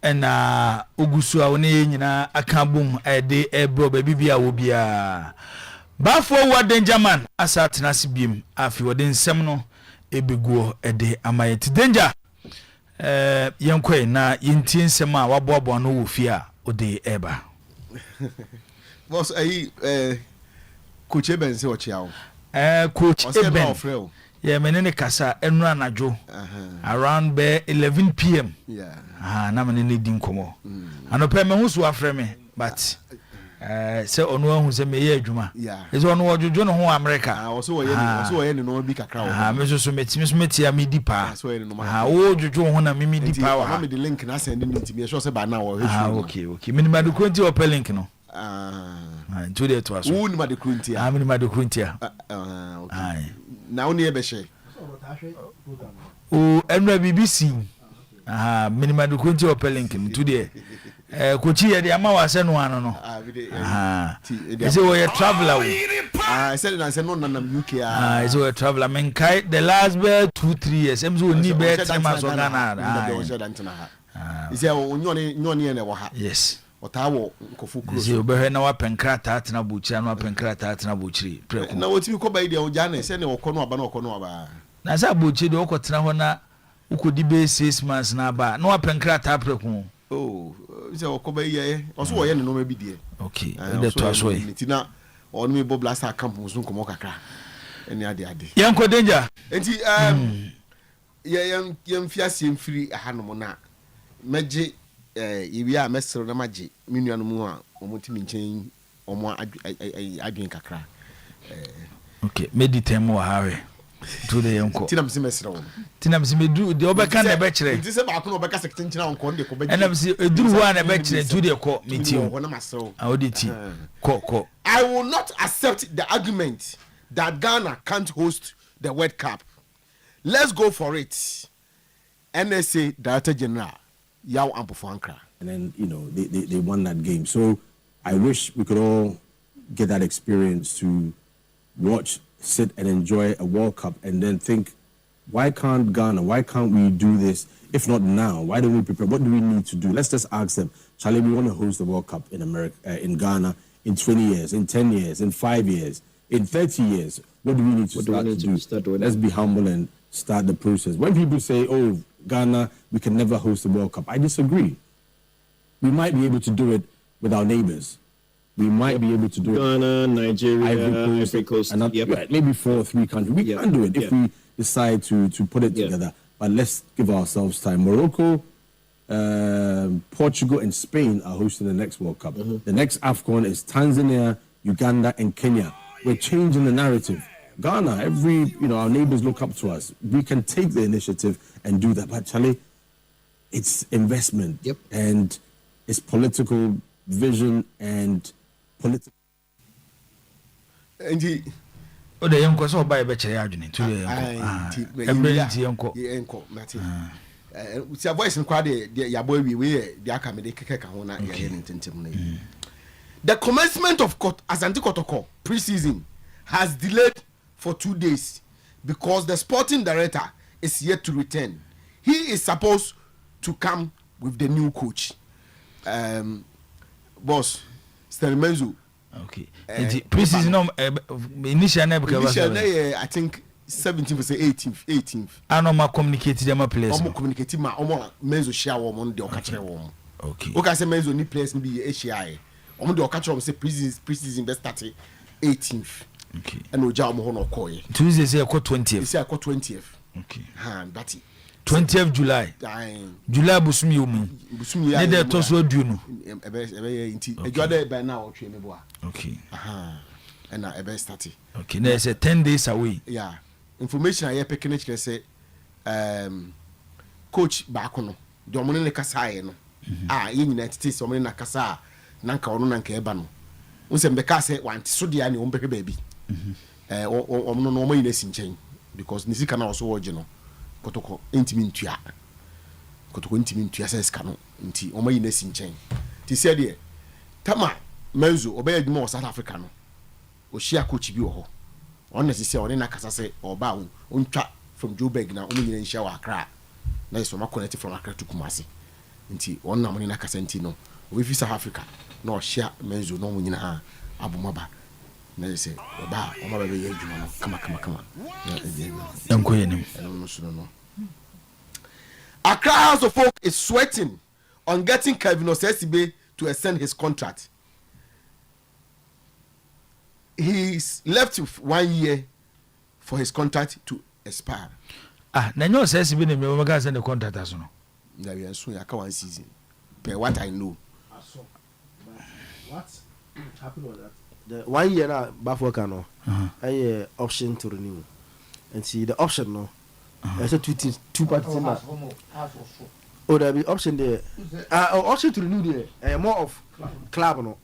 ɛna ogusu a wone nyinaa aka bom ɛde ɛbro baby bia wo bia bafo wa danger man asa tenase biem afi wode nsɛm no ebiguo ɛde ama yɛ danger yɛnkɔe na yɛntie nsɛm a waboaboa no wɔ fie a ode eba boss coach Eben say ochiao coach Eben yeah menene kasa enu anadwo around 11 p.m. yeah na menene di nkomo anope me husu afre me but say onu ahu say me ye adwuma is onu wodwojo no ho America also wo ye no bi kakra wo me so meti a me di pa wo dwojo ho na me di pa wa me di link na send ni ntimi so say ba na wo okay minima de konti o link no to the to aso wo ni ma de konti minima de konti okay na wo ni e be she o enra BBC minima de konti o link to the kochi ye de ama wa se no ano no is it we traveler I said na say no na UK is it we traveler men kai the last 2-3 years em so ni be tema so Ghana is it nyoni ne wo ha yes otawo nkofu kuro is it obehwe na wa penkrata tena buchira na wa penkrata tena buchiri preko na wotimi ko ba ide o jana se ne okono aba na okono aba na sa buchiri de okotena ho na ukodi be 6 months na ba na wa penkrata preko oh is it okoba ye oso wo ye ne no ma bi die okay de to aso yi tina onu me bob last camp musun komo kakra eni ade yanko danger enti yem fiase mfiri ahanom na meje yewi a mesero na maje menuanu mu a omotimi nchen omo adwen kakra okay meditem wa hawe to the yanko tina mse mesero tina mse medu de obeka na be kire enti se ba ko no obeka sekete nchina onko de ko be ena mse eduru wa na be kire to the ko meeting wona masero auditi ko I will not accept the argument that Ghana can't host the World Cup. Let's go for it. NSA Director General Yao Ampofankra. And then, they won that game. So I wish we could all get that experience to watch, sit and enjoy a World Cup and then think, why can't Ghana, why can't we do this? If not now, why don't we prepare? What do we need to do? Let's just ask them, Charlie, we want to host the World Cup in America, in Ghana in 20 years, in 10 years, in 5 years, in 30 years. What do we need to start to do? Let's be humble and start the process. When people say, oh, Ghana, we can never host the World Cup, I disagree. We might be able to do it with our neighbors. We might be able to do Ghana, Nigeria, Ivory Coast, maybe 4 or 3 countries. We can do it if we decide to put it together. But let's give ourselves time. Morocco, Portugal, and Spain are hosting the next World Cup. The next AFCON is Tanzania, Uganda, and Kenya. We're changing the narrative. Ghana, our neighbors look up to us. We can take the initiative and do that. But Charlie, it's investment and it's political vision and political. Indeed. O de yanko so ba e be kire adwene to de yanko yanko mati uti voice nkwa de yabo we de aka me de keke ka ho na ya ntentem na the commencement of Asante Kotoko pre-season has delayed for 2 days because the sporting director is yet to return. He is supposed to come with the new coach. Boss Stellenmenzo. Okay. Pre-season initial I think 17th 18th. I know my communicate them players. Communicate ma Menzo share woman de okachire woman. Okay. Okay, say Menzo ni players ni be ACI. Omo de okachire say pre-season best start 18th. Okay. And oja omo ho no call ye. Tuesday say 20th. Say 20th. Okay. That 20th July. July busumi omu. Busumi ya. Ne to so adu no. Ebe inti. Ejo by now o twe me bo a. Okay. And na ebe start. Okay. Now say 10 days away. Yeah. Information I picking it say coach back no. De omo ne kasa ye no. Ye United States omo ne kasa nanka ono nanka eba no. Unse mbeka say want so dia ne ombehwe baabi. Omo no omo yin asi nchen because nisika na also woje no. kotoko ntimi ntua kotoko ntimi ntua se ska no nti o mayi na si nchen ti se de tama menzo obey adwuma South Africa no o shia coach bi wo ho on na sisi on na kasa se oba wo ontwa from Joburg na o nyina nhia wa Accra na so ma connect from Accra to Kumasi nti on na mo na kasa nti no o fi South Africa na o shia menzo no mo nyina abumaba na say oba o ma be ye adwuma no kama enko yenim no. Accra House of Folk is sweating on getting Kevin Osesibe to extend his contract. He's left with 1 year for his contract to expire. Na nyo Osesibe ne me mega send the contract aso no. Na we so ya ka 1 season. Per what I know. What happened was that the 1 year na Bafo no. Option to renew. And see the option no. There's two parties in that. Oh, there be option there. Option to renew there. More of club no.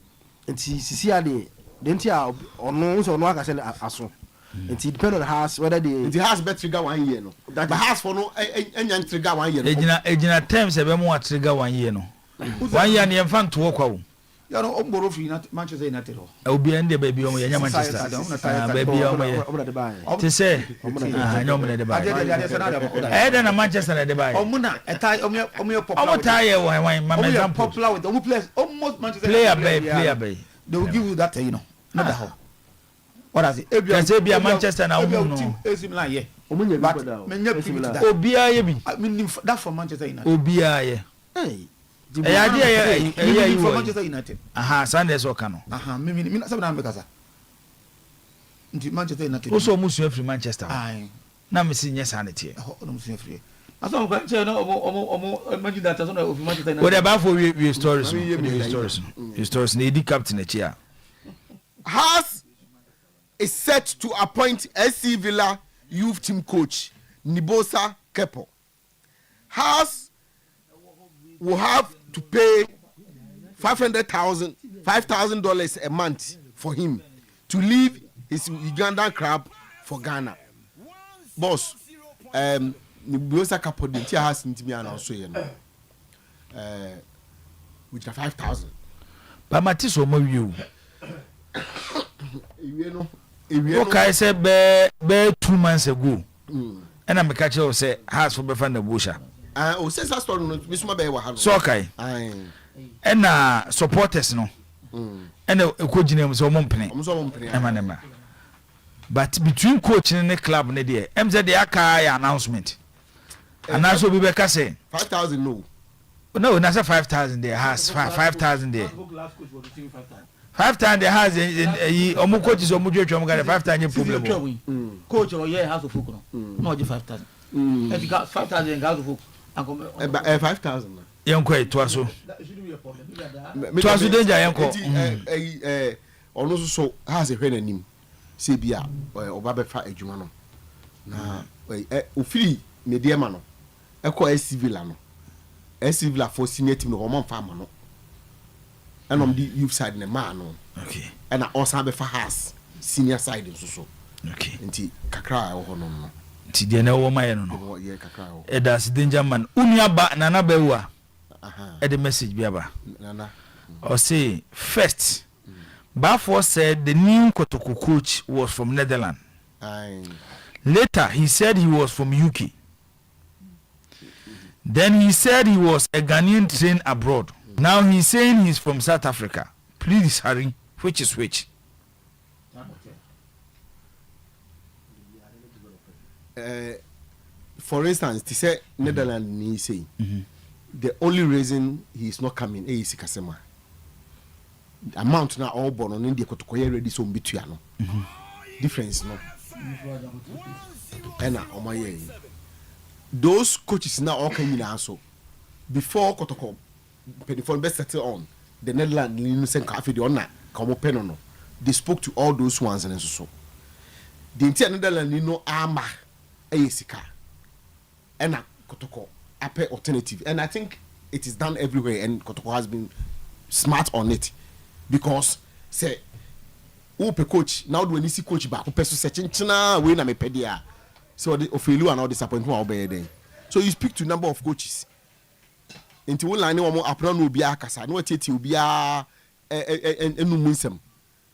And see how they didn't hear or no so no I can send aso. And it depend on the house whether the house bet trigger 1 year no. That the house for no any trigger 1 year. Ejina terms e be mo trigger 1 year no. 1 year na emfa nto kwa wo. Ya no omboro fi na Manchester United ho. Obi ende baby o ya Manchester. Baby o ya. Ti say nyom na de ba. Ede na Manchester na de ba. Omuna etai omo popular. Omo tie wan my example popular with omo players almost Manchester player bay. They will give you that not that how. What does it? Can say be a Manchester na no. AC Milan here. Omunye but Obia ye bi. I mean that for Manchester United. Obia ye. Hey. You for Manchester United. Sunday so kano. Me na sabana mbekasa. Nti Manchester United. Also musu free Manchester. Ai. Na me si nyesa na tie. No musu free. Aso ko say no omo imagine that so no Manchester United. What about for we stories? Stories need captain here. Haas is set to appoint SC Villa youth team coach Nibosa Kepo. Haas will have to pay $5,000 a month for him to leave his Ugandan club for Ghana. Boss, Nibosa Kepo didn't Haas into me and also with 5,000. But Matisse will move you. Okay, say be 2 months ago. And I'm catch you say Haas for before the busha. O say that story no me suma be wa ha no. So okay. And supporters no. And coach name so mompene. Emanema. But between coach and the club ne there, MZ dey aka announcement. And also be beka say 5,000 no. No, na say 5,000 there has 5,000 there. 5,000 there has omo coaches omo dwetwa omo ga 5,000 problem. Coach or yeah house of folk no. No 5,000. If you got 5,000 house of folk. 5,000. Yanko to so. To so danger yanko. Ono so has a hwe nanim. Se bia oba be fa adwuma no. Na ofiri media ma no. Eko SC Villa no. SC Villa for senior team no o man fa ma no. And the youth side ne man no. Okay. And also be for Haas senior side so. Okay. Nti kakra ho no. Nti de na wo ma ye no. Ye kakra ho. E das danger man. Unia ba nana ba wu a. E the message bi aba. Nana. Or say first Bafo said the new Kotoko coach was from Netherlands. Later he said he was from UK. Then he said he was a Ghanaian trained abroad. Now he's saying he's from South Africa. Please hurry. Which is which? For instance, to say Netherlands ni say the only reason he's not coming is Kasema. Amount na all born on India Kotokoye ready so mbitua no. Difference no. Ena omaye. Those coaches now all can also before Kotoko Penifon best settle on the Netherlands ni sen ka afidi ona ka mo pen no. They spoke to all those ones and so. The entire Netherlands ni no ama sika. Ena Kotoko ape alternative, and I think it is done everywhere, and Kotoko has been smart on it. Because say who pe coach now do any see coach back who person searching china we na me pedia So the failure and all disappointment obey then. So you speak to number of coaches. Into one line one apron will be a kasa. No tete will be a munsem.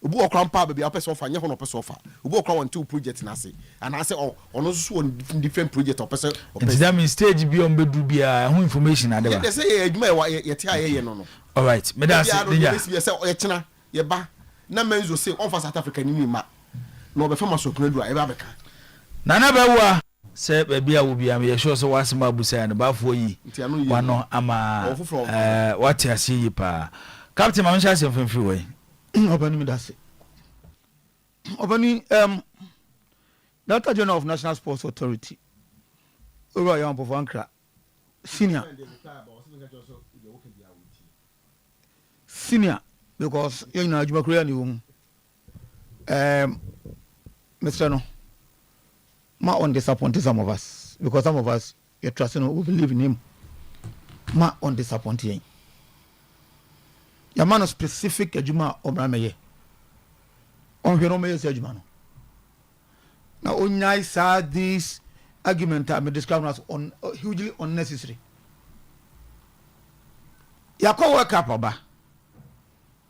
Ubu okran pa baby apes offer nya hono pes offer. Ubu okran one two project na say. And I say on also on different project or person. That means stage be on bedu bia who information ade ba. They say adwuma ye tia ye no. All right. Me da say ya say o ye chena ye ba. Na menzo say on for South Africa ni ma. No be fama so kunadu e ba beka. Nana bewa say baby a wo bia me sure so wasema abusa na ba fo yi. Wano ama what ya see pa. Captain Mamsha say from way. Obani me that's it. Obani Director General of National Sports Authority. Over young of Ankara. Senior because you know you Korea ni Mr. No ma on disappoint some of us because some of us you trust we believe in him ma on disappoint him. Your man specific adwuma obrameye on hwe no me say adwuma no na onyai sa this argument I describe as hugely unnecessary. Yakọ work up oba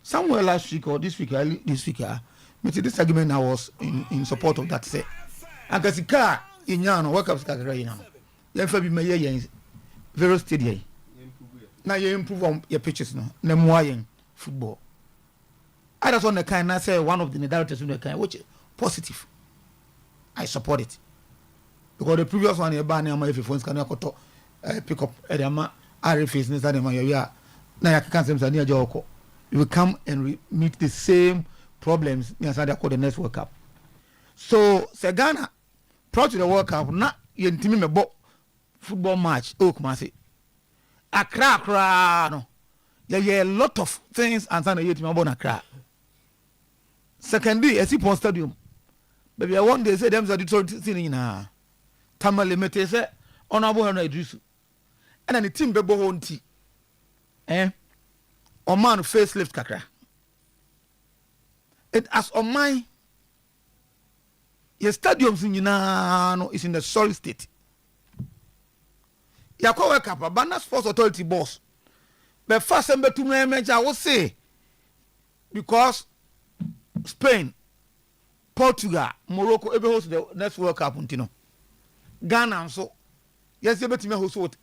somewhere last week or this week this argument I was in support of that say agasika inya no work up kakra ina no ye fa bi meye yen very steady na ye improve on your pitches no na moa yen football. I just want the kind I say one of the directors in the kind which is positive. I support it. Because the previous one you ban if your phones can pick up Edama RFs and Sadema now you can't say near Joko. You will come and meet the same problems near Sadako the next World Cup. So Ghana proud to the World Cup not you intimate about football match. Oh come on say Accra no. There are a lot of things and some yet me born Accra. Secondly, a Sipon Stadium. Baby, I want they say them are the thing in Tamale Mete say honorable Henry Idrisu. And then the team bebo honti. O man facelift kakra. It as on my your stadiums in no is in the sorry state. Yakwa World Cup, Bana Sports Authority boss. But first and to me, I will say because Spain, Portugal, Morocco, every host the next World Cup, Ghana, and so yes, you better host what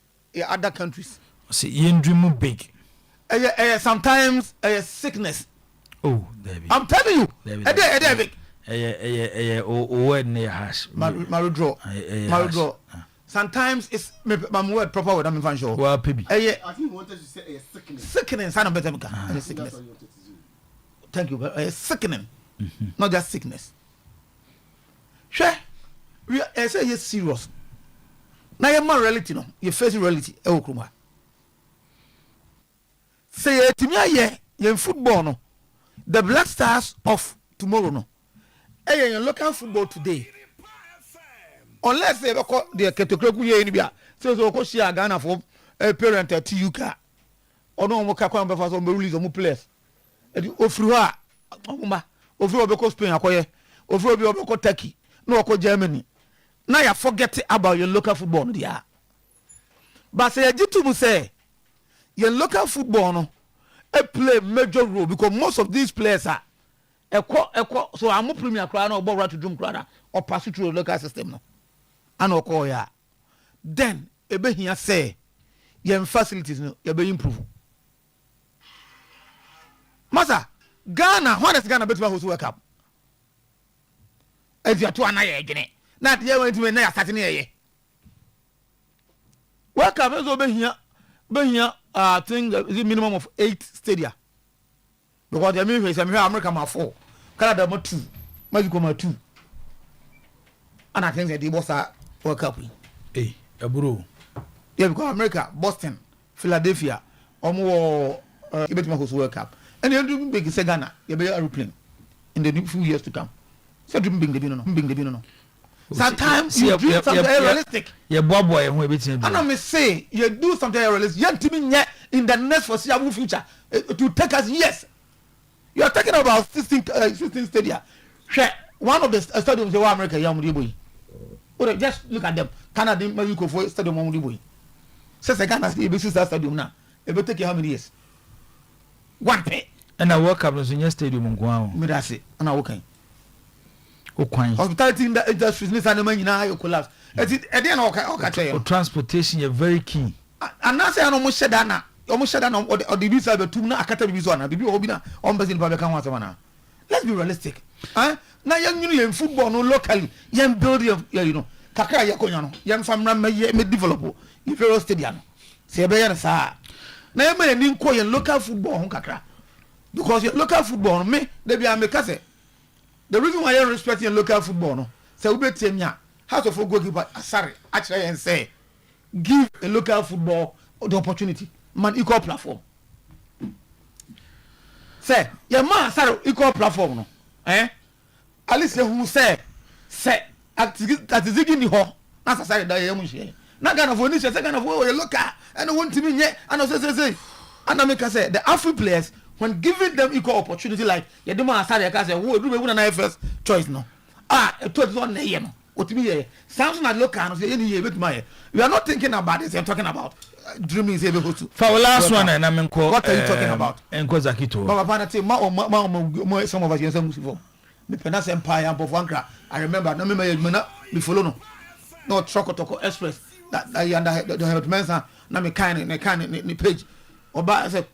other countries. See, you dream big. Sometimes sickness. Oh, David. I'm telling you, David. Maridro. Sometimes it's my word proper word. I'm sure. Well, baby. I think you wanted to say a sickening. Sickening, son of better. Sickness. Thank you. Sickening, not just sickness. Sure, we say you're serious. Now you're more reality, no. You face reality. Say to me, you're in football, no. The Black Stars of tomorrow, no. Hey, you're local football today. Unless they call the Ketokroku Yenibia, so Koshia Ghana for a parent at Tuka. Or no more Kakwan for some release of players. Ofrua, Ofro Spain, Ofro Turkey, no Germany. Now you forget about your local football, dear. But say, you say, your local football, no, play major role because most of these players are so I'm a premier crowd or borrow to drum crowd or pass it through the local system. No. And call ya. Then ebe here say your facilities no you be improve. Master Ghana, when is Ghana better host World Cup? If you are to another again, not you went to me now starting here. World Cup is over here. I think is a minimum of 8 stadia. Because the mean is America ma 4, Canada ma 2, Mexico ma 2. And I think that the boss are World Cup. Hey, bro. Yeah, because America, Boston, Philadelphia, more World Cup. And you do big Ghana, you be aeroplane in the few years to come. So do big the sometimes you do something realistic. Yeah, boy, and I may say you do something realistic. You to in the next foreseeable future to take us yes. You are talking about 16 stadia. One of the stadiums in America, or just look at them Canada Mexico for stadium on the way says Ghana stadium now it will take you how many years one pay and I work up in your stadium me that's it and I working hospitality industry is not collapse transportation you're very keen and I say I almost said that almost shut down or the visa be two na akata bi so na bibi obi na on person pa be kan wa na let's be realistic na yan you football no locally yan build you know kakra ya konya no yan famra me develop Imperial Stadium se be yan sa na yan me ni nko yan local football ho kakra because your local football me dey be ameka say the reason why you respect your local football no say we be tiamia house of goalkeeper asare actually yan say give a local football the opportunity man equal platform say your man sorry equal platform no at least who say at zigi ni ho na say da ye mu hye na Ghana for ni say Ghana for you look and want to be nye and say and make say the Afri players when giving them equal opportunity like you dey man sorry ka say who do we na first choice no it was on na ye no otimi ye sounds na local no say any ye betima we are not thinking about this I'm talking about dreaming is able to for last one and I'm what are you talking about enko zakito baba panati ma some of us yes music me penas empire and Bovankra I remember no me follow no Trokotoko Express that the help mensa na me kind ni page oba as a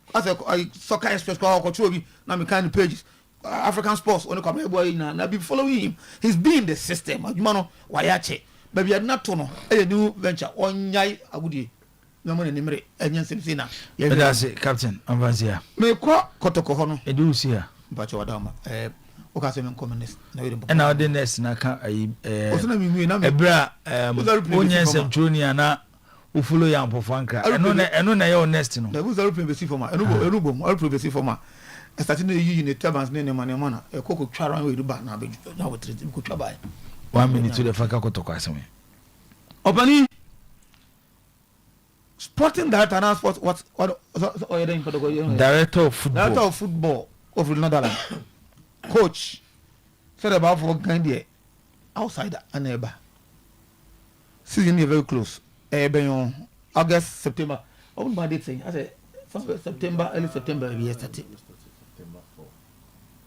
soccer express ko bi na me kind pages African sports only come boy na be following him he's been the system aduma no wayache baby adna to no e new venture onyai agudie no money nimre enyen simsina that's it captain Amvanzia me ko kotoko ho no edu sia bacho wadama o ka se men communist na we and now the next na ka o so na mi hu na me ebra onyen semtronia na o follow ya Bovankra eno na your next no na bu zero privacy for ma enu bom all privacy for ma starting you in the turbans ne mana e koko twara we ruba na be na we treat ko twaba 1 minute to the faka kotoko aseme obani sporting director and sport what director of football of the Netherlands coach said about for Gandhi outsider and neighbor season is very close August September what about it saying I said September early September yesterday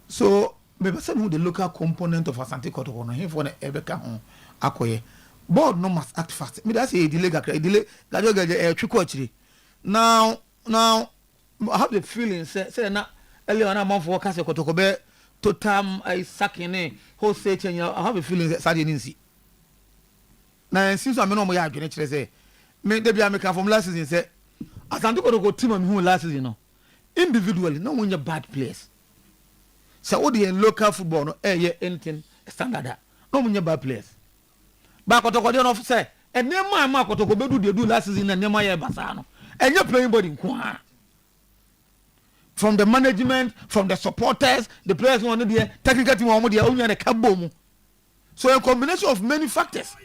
so maybe some of the local component of Asante Kotoko no here for the Ebeka on akoye board no must act fast me that say delay gajo twiko now I have the feeling say na early on am for workers Kotoko be total I sack whole say change I have a feeling say Saturday nsi na since am no mo ya adwene kire say me dey be America from last season say Asante Kotoko team am who last season no individually no one bad players so what the local football no anything standard no one bad players ba Kotoko dey no say enema ma Kotoko be do last season na enema ye basa no enye playing body nko from the management from the supporters the players who are there technical team who are there only na kabom so a combination of many factors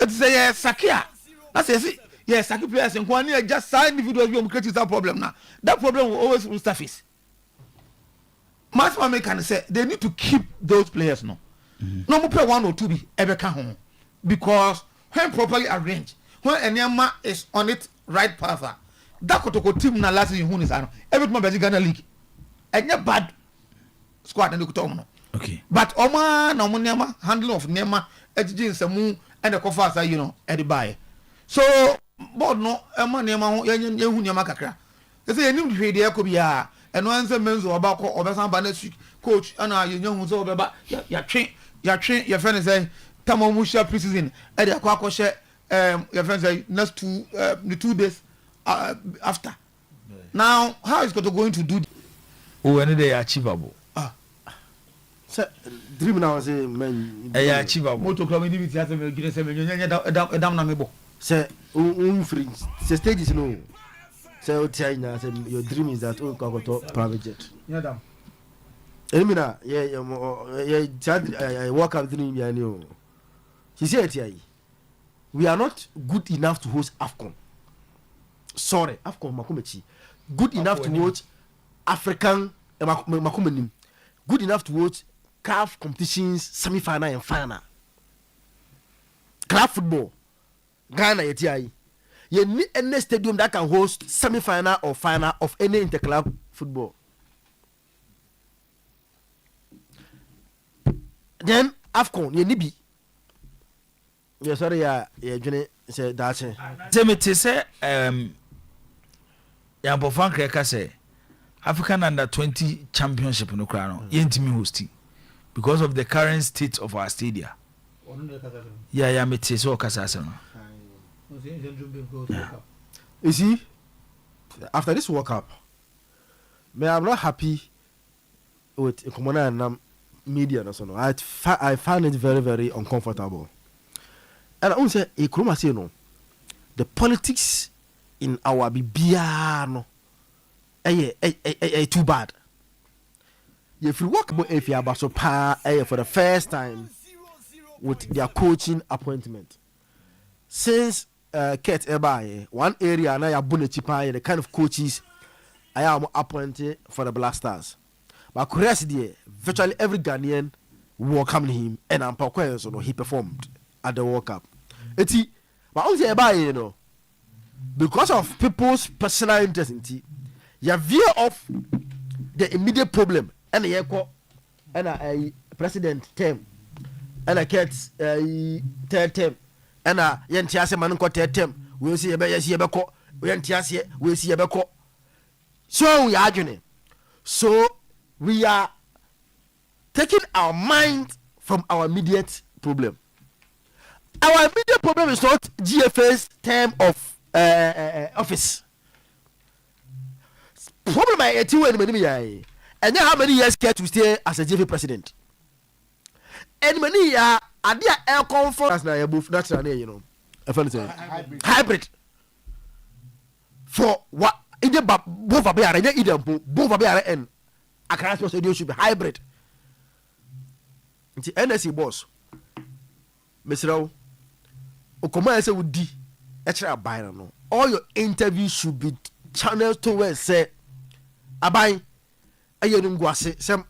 it's a sakia that's it yes saki players nko na just side individuals we create that problem now that problem will always surface Maximum can say they need to keep those players no no more play 1 or 2 be ebeka ho because when properly arranged when Enyama is on it right path that Kotoko team na last season who is every time be Ghana league enya bad squad and ko no okay but oma na Nyama handling of Nyama ejiji nsemu and the coffers you know e buy so board no ema Nyama ho yehu Nyama kakra they say enim hwe de ekobia eno anse menzo oba ko obesan ba next week coach ana yenhu so obeba ya twen your friend say tamo mu share preseason e de akwa share your friend say next 2 days after now how is going to do when they achievable so dream now say man achievable moto club ni biti ase me gire se me nyanya dam na mebo say free say stages no say o tia na say your dream is that o go to private jet yeah dam elimina yeah work out dream ya ni o she say tia we are not good enough to host AFCON sorry AFCON makomechi good enough to watch African makomenim good enough to watch CAF competitions semi-final and final club football Ghana yeti you need any stadium that can host semi-final or final of any interclub football. Then AFCON you need yeah sorry yeah Johnny say that's it. Zemete say Yambofan Kreka say African under 20 championship no kra no yentimi hosting because of the current state of our stadia. Yeah mete so kasa say no. You see, after this World Cup, I'm not happy with Komona and media and so on. I find it very, very uncomfortable. And I want to say, the politics in our Bibiano too bad. If you work about if you are so for the first time with their coaching appointment since Kate Ebaye, one area and I have the kind of coaches I am appointed for the Black Stars. But curiosity, virtually every Ghanaian welcomed him and I'm so he performed at the World Cup. But only Ebaye, because of people's personal interest in tea, you veer off the immediate problem and the and president term and a Kate's third term. And yentiase man ko tetem we see yebeko yentiase we see yebeko so we are adwene so we are taking our mind from our immediate problem. Our immediate problem is not GFA's term of office problem I eti when me and how many years care to stay as a GFA president and many adia air conference na yabuf natural hybrid for what ide both of them ide both of them and akra so should be hybrid nti NSC boss mesrawo okoma say wudi e kira aban no all your interviews should be channeled towards say aban ayenum guase sem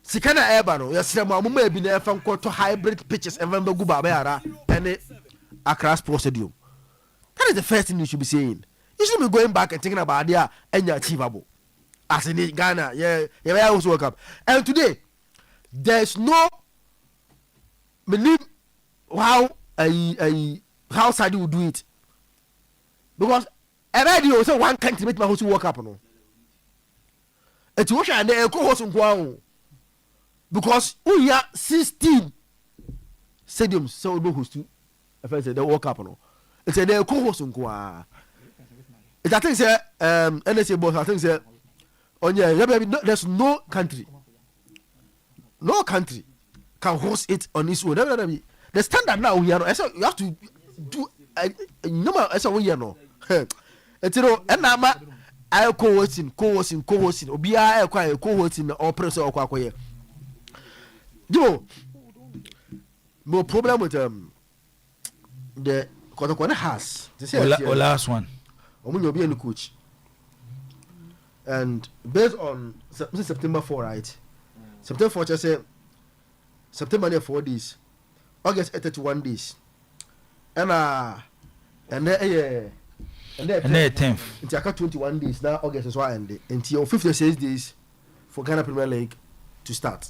Sikana eba no yasrem amuma bi na efan to hybrid pitches even be guba ba yara and Accra Sports Stadium. That is the first thing you should be saying. You should be going back and thinking about idea and achievable. As in Ghana, yeah, also World Cup. And today there's no believe how Saudi will do it. Because already also one country make my host World Cup no. It's what and they co-host on because we are 16 stadiums so no host to if the World Cup no it's a co-host on it's I think say NSA boss I think say there's no country can host it on its own. The standard now we are so you have to do normal as we are no it's and now I co-hosting obia I co-hosting or press or kwakoye. No problem with the Kotokwane has. Last one. Omunyo be any coach. And based on September 4, right? September 4 just say September 4 days. August 31 days. And then 10th. It's 21 days now. August is why end until 56 days for Ghana Premier League to start.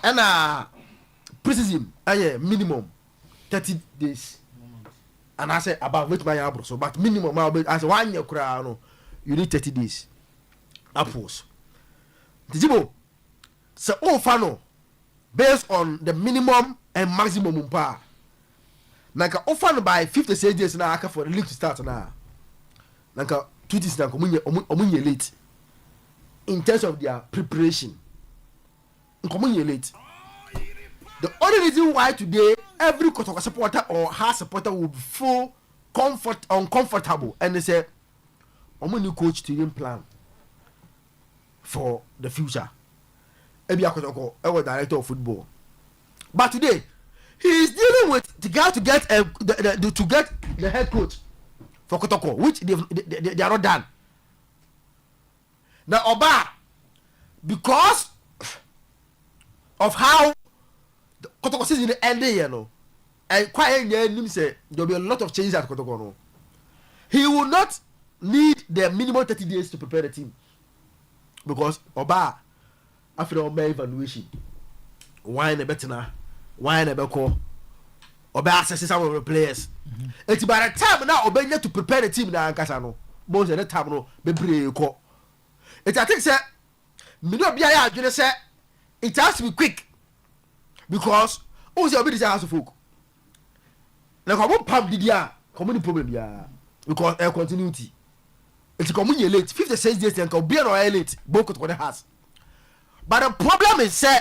And preseason minimum 30 days. And I say about with my abro so but minimum as 1 year crown you need 30 days. Upwards. Dijibo so fano based on the minimum and maximum power. Naka offer by 56 days na aka for the league to start na. Naka 2 days na omunye late in terms of their preparation. Nkomunye late. The only reason why today every Kotoko supporter or her supporter will feel uncomfortable and they say omunye coach to even plan for the future. Ebi Kotoko our director of football. But today he is dealing with the guy to get the head coach for Kotoko, which they are not done. Now Oba, because of how the Kotoko season ended, and quiet him say there'll be a lot of changes at Kotoko. He will not need the minimum 30 days to prepare the team because Oba after Oba evaluation, why in a better now, why in a better Oba assesses some of the players. It's by the time now Oba need to prepare the team now. Kasano most of the time no be play ko. It's I think say me no be I just say it has to be quick because who say Oba this house of folk. Now come on pump the dia, come on problem dia because air continuity. It's come on late 56 days then come be no late both to the house. But the problem is say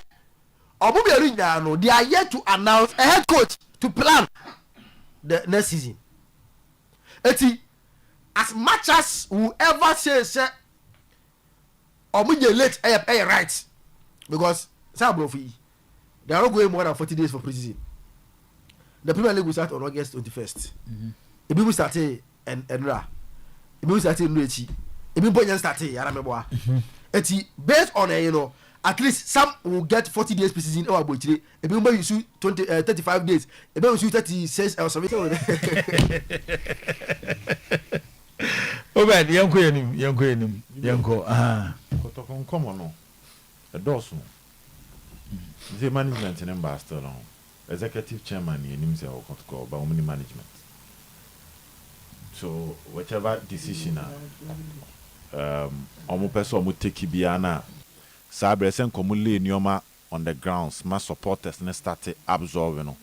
Oba be ready now they are yet to announce a head coach to plan the next season. Eti as much as whoever says Omunye late right because Sabrofi they are not going more than 40 days for preseason. The Premier League will start on August 21st. If we start and ra, if we start Nuechi, if we boy start Yarameboa. Eti based on at least some will get 40 days preseason or about today. If you use 35 days, if you use 36 or something. Oh, bad, young queen. Come on, a dozen. The management in Ambassador, executive chairman, and himself, about many management. So, whatever decision, omo person will take Biana. Sabre sen komule nyoma on the grounds my supporters ne start absorbing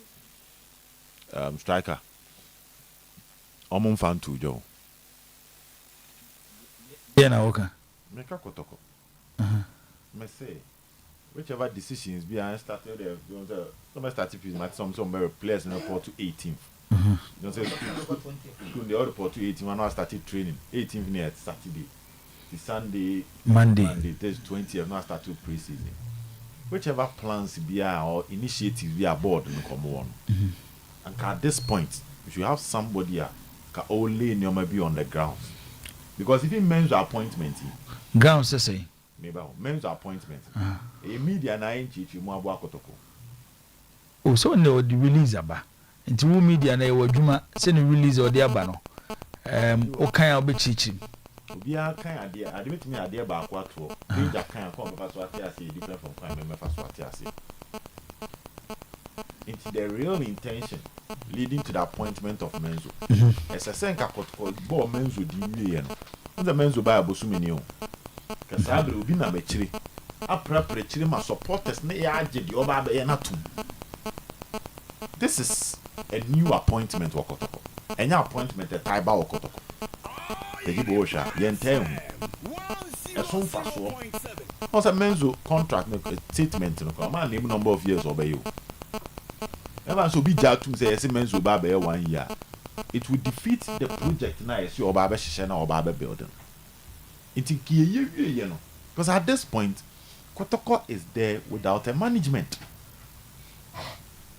striker omo fan to jo na oka make a kotoko me say whichever decisions be I started there some start if my some players in report to 18th you know say the other report to 18th when I started training 18th near Saturday. Sunday, Monday, there's 20 have not started pre-season. Whichever plans be or initiatives be aboard in the common. And at this point, if you have somebody can only be on the grounds. Because if it men's appointment, grounds say maybe men's appointment, a media nine chief you more kotoko. Oh, so no the release aba. Into media na ewa dwuma say no release or the aba no. O kan obe chichi. Obia kan ade admit me ade ba akwa to danger kan come pass what I say different from crime me pass what I say. It's the real intention leading to the appointment of Menzo. As I say nkakotko bo Menzo di wie no the Menzo ba abosumi ni o kasabre obi na mechire apra prechire ma supporters na ya age di oba ba ye na tum. This is a new appointment wakotoko enya appointment a taiba wakotoko Tegibo Osha, Yentem. A son faso. Was a Menzo contract statement in a man name number of years obey you. Ever so be jack to say, Menzo Baba 1 year. It would defeat the project nice your Baba Shana or Baba building. It's a key, you know. Because at this point, Kotoko is there without a management.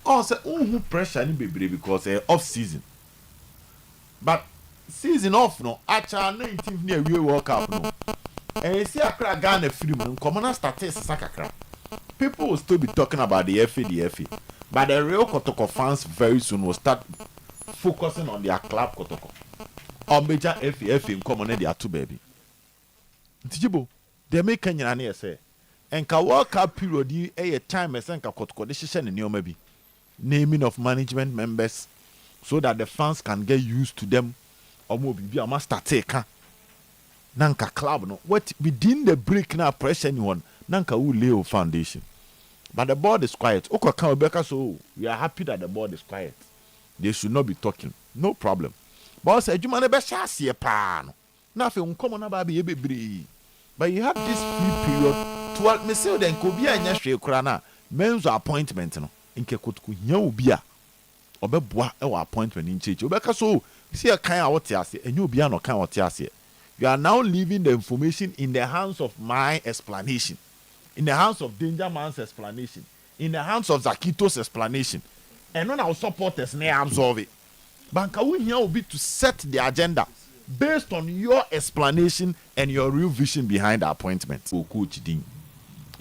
Also, who pressure any baby because off season. But season off no actually 19th near we World Cup no and see Accra Ghana film and common statistics sakakra people will still be talking about the FA but the real Kotoko fans very soon will start focusing on their club Kotoko or major FA in common they are two baby Tijibo they make Kenya na say and ka World Cup period a time and ka Kotoko decision in maybe naming of management members so that the fans can get used to them. Omo bibi ama start ka nanka club no what within the break now pressure anyone nanka who lay foundation but the board is quiet okoka obeka so we are happy that the board is quiet they should not be talking no problem but say adwuma na be sha se pa no na fe unkomo na ba be bebre but you have this free period to me say den ko bi anya hwe kura na men's appointment no nke kotuku hia obi a obeboa e wa appointment in church obeka so see a kind of what you say, and you'll be no kind of what you say. You are now leaving the information in the hands of my explanation, in the hands of Danger Man's explanation, in the hands of Zakito's explanation. And when our supporters may absorb it. But here will be to set the agenda based on your explanation and your real vision behind the appointment. Coach Ding.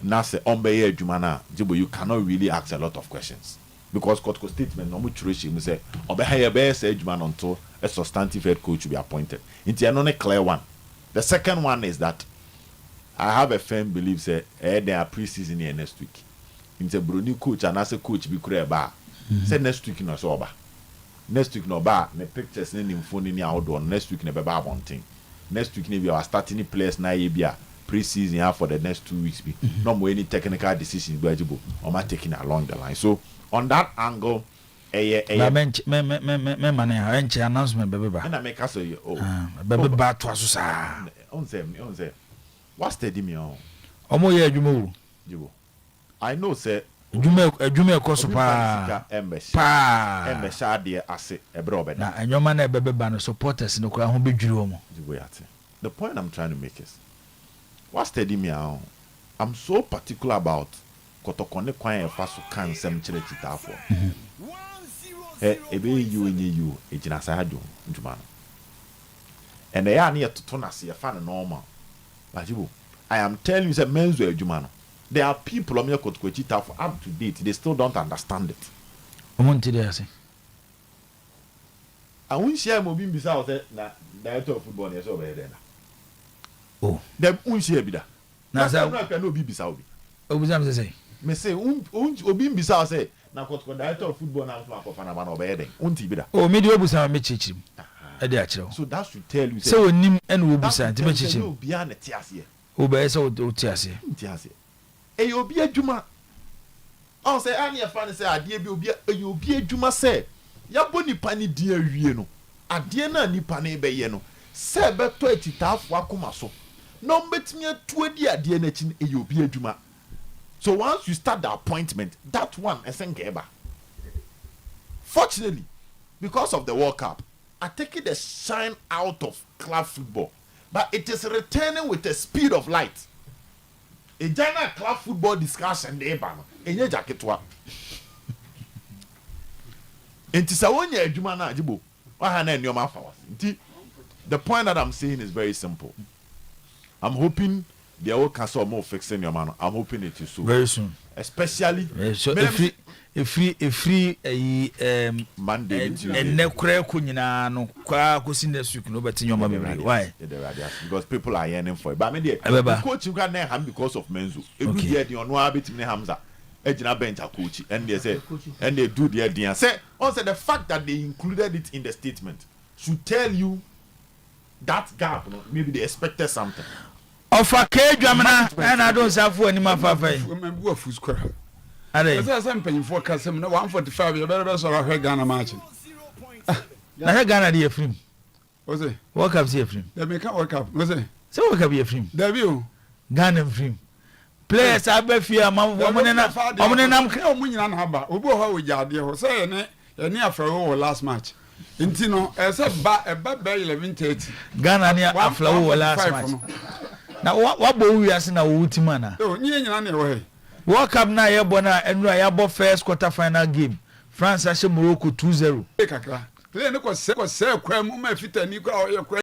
Nase Ombeye Jumana, Jibo, you cannot really ask a lot of questions. because Kotoko statement no much ratio say obeha best edgeman until a substantive head coach will be appointed. It's a clear one. The second one is that I have a firm belief say there are pre-season here next week. It's a Bruni coach and as a coach be clear bar. Say next week no sober. Next week no bar, the pictures in phone in outdoor. Next week never bar one thing. Next week we are starting players na ebia pre-season for the next 2 weeks. No more any technical decisions be or my taking along the line. So on that angle, announcement baby ba. And I make us say baby ba to asusa. On say what's the demi Omo ye adwuma wo. I know say adwuma ekoso pa. Embe shade ase ebre obeda. Na enyoma na baby ba no supporters no kura ho bedwiri omo. The point I'm trying to make is what's the demi I'm so particular about Kotokone kwan fa so kan sem kire chitafo. Ebe you ejina sa hado ntuma no. And they are near to turn as a fan normal. But I am telling you, men's wear Jumano. There are people on your Kotoko for up to date, they still don't understand it. I won't share Mobin Bissau that director of football is over there. Oh, they won't share Bida. Now, I can no be Bissau. Oh, say, may say, Obin Bissau say, now Kotoko director of football now for Fanaman over there. Unti Bida. Oh, Medio Busa Michim. So that should tell you. So nim and will be sent to mention you beyond the Tiasia. Obey so Tiasia. A you'll be a Juma. I'll say, I'm your fan say, I dear you'll be a Juma say. Yaboni pani dear Yeno. A dear ni pane bayeno. Say beto etitaf wakumaso. No bet me a 20 a dear nechin a you'll be a Juma. So once you start the appointment, that one is Geba. Fortunately, because of the World Cup, I take it the shine out of club football, but it is returning with the speed of light. A giant club football discussion, the Ebano, in your jacket. It is a 1 year Jumana Jibo. The point that I'm saying is very simple. I'm hoping the old castle more fixing your man. I'm hoping it is so very soon, especially free Monday and no next week no better your mama. Why? Because people are yearning for it. But I mean, the coach you can ham because of Menzu. Every year the onwa bit me Hamza. Ejina bench a coach and they say and they do their idea. Say also the fact that they included it in the statement should tell you that gap. No? Maybe they expected something. Of a cage, and I don't have any more for I am paying for custom 145. You better so I Ghana matching. I had Ghana dear film. Was it? Walk up here film. They make work up. Was it? So walk up here film. Debut Ghana film. Players I bet fear woman and I'm winning on Haba. Ubo how we are dear. Say near for last match. Intino, as a bad by 11:30. Ghana near flower last match. Now what boy we are seeing a Wutimana? Oh, near way. World Cup na yebona enu ayabo first quarter final game. France ashe Morocco 2-0. Kakra. Play no ko se kwam ma fitani ko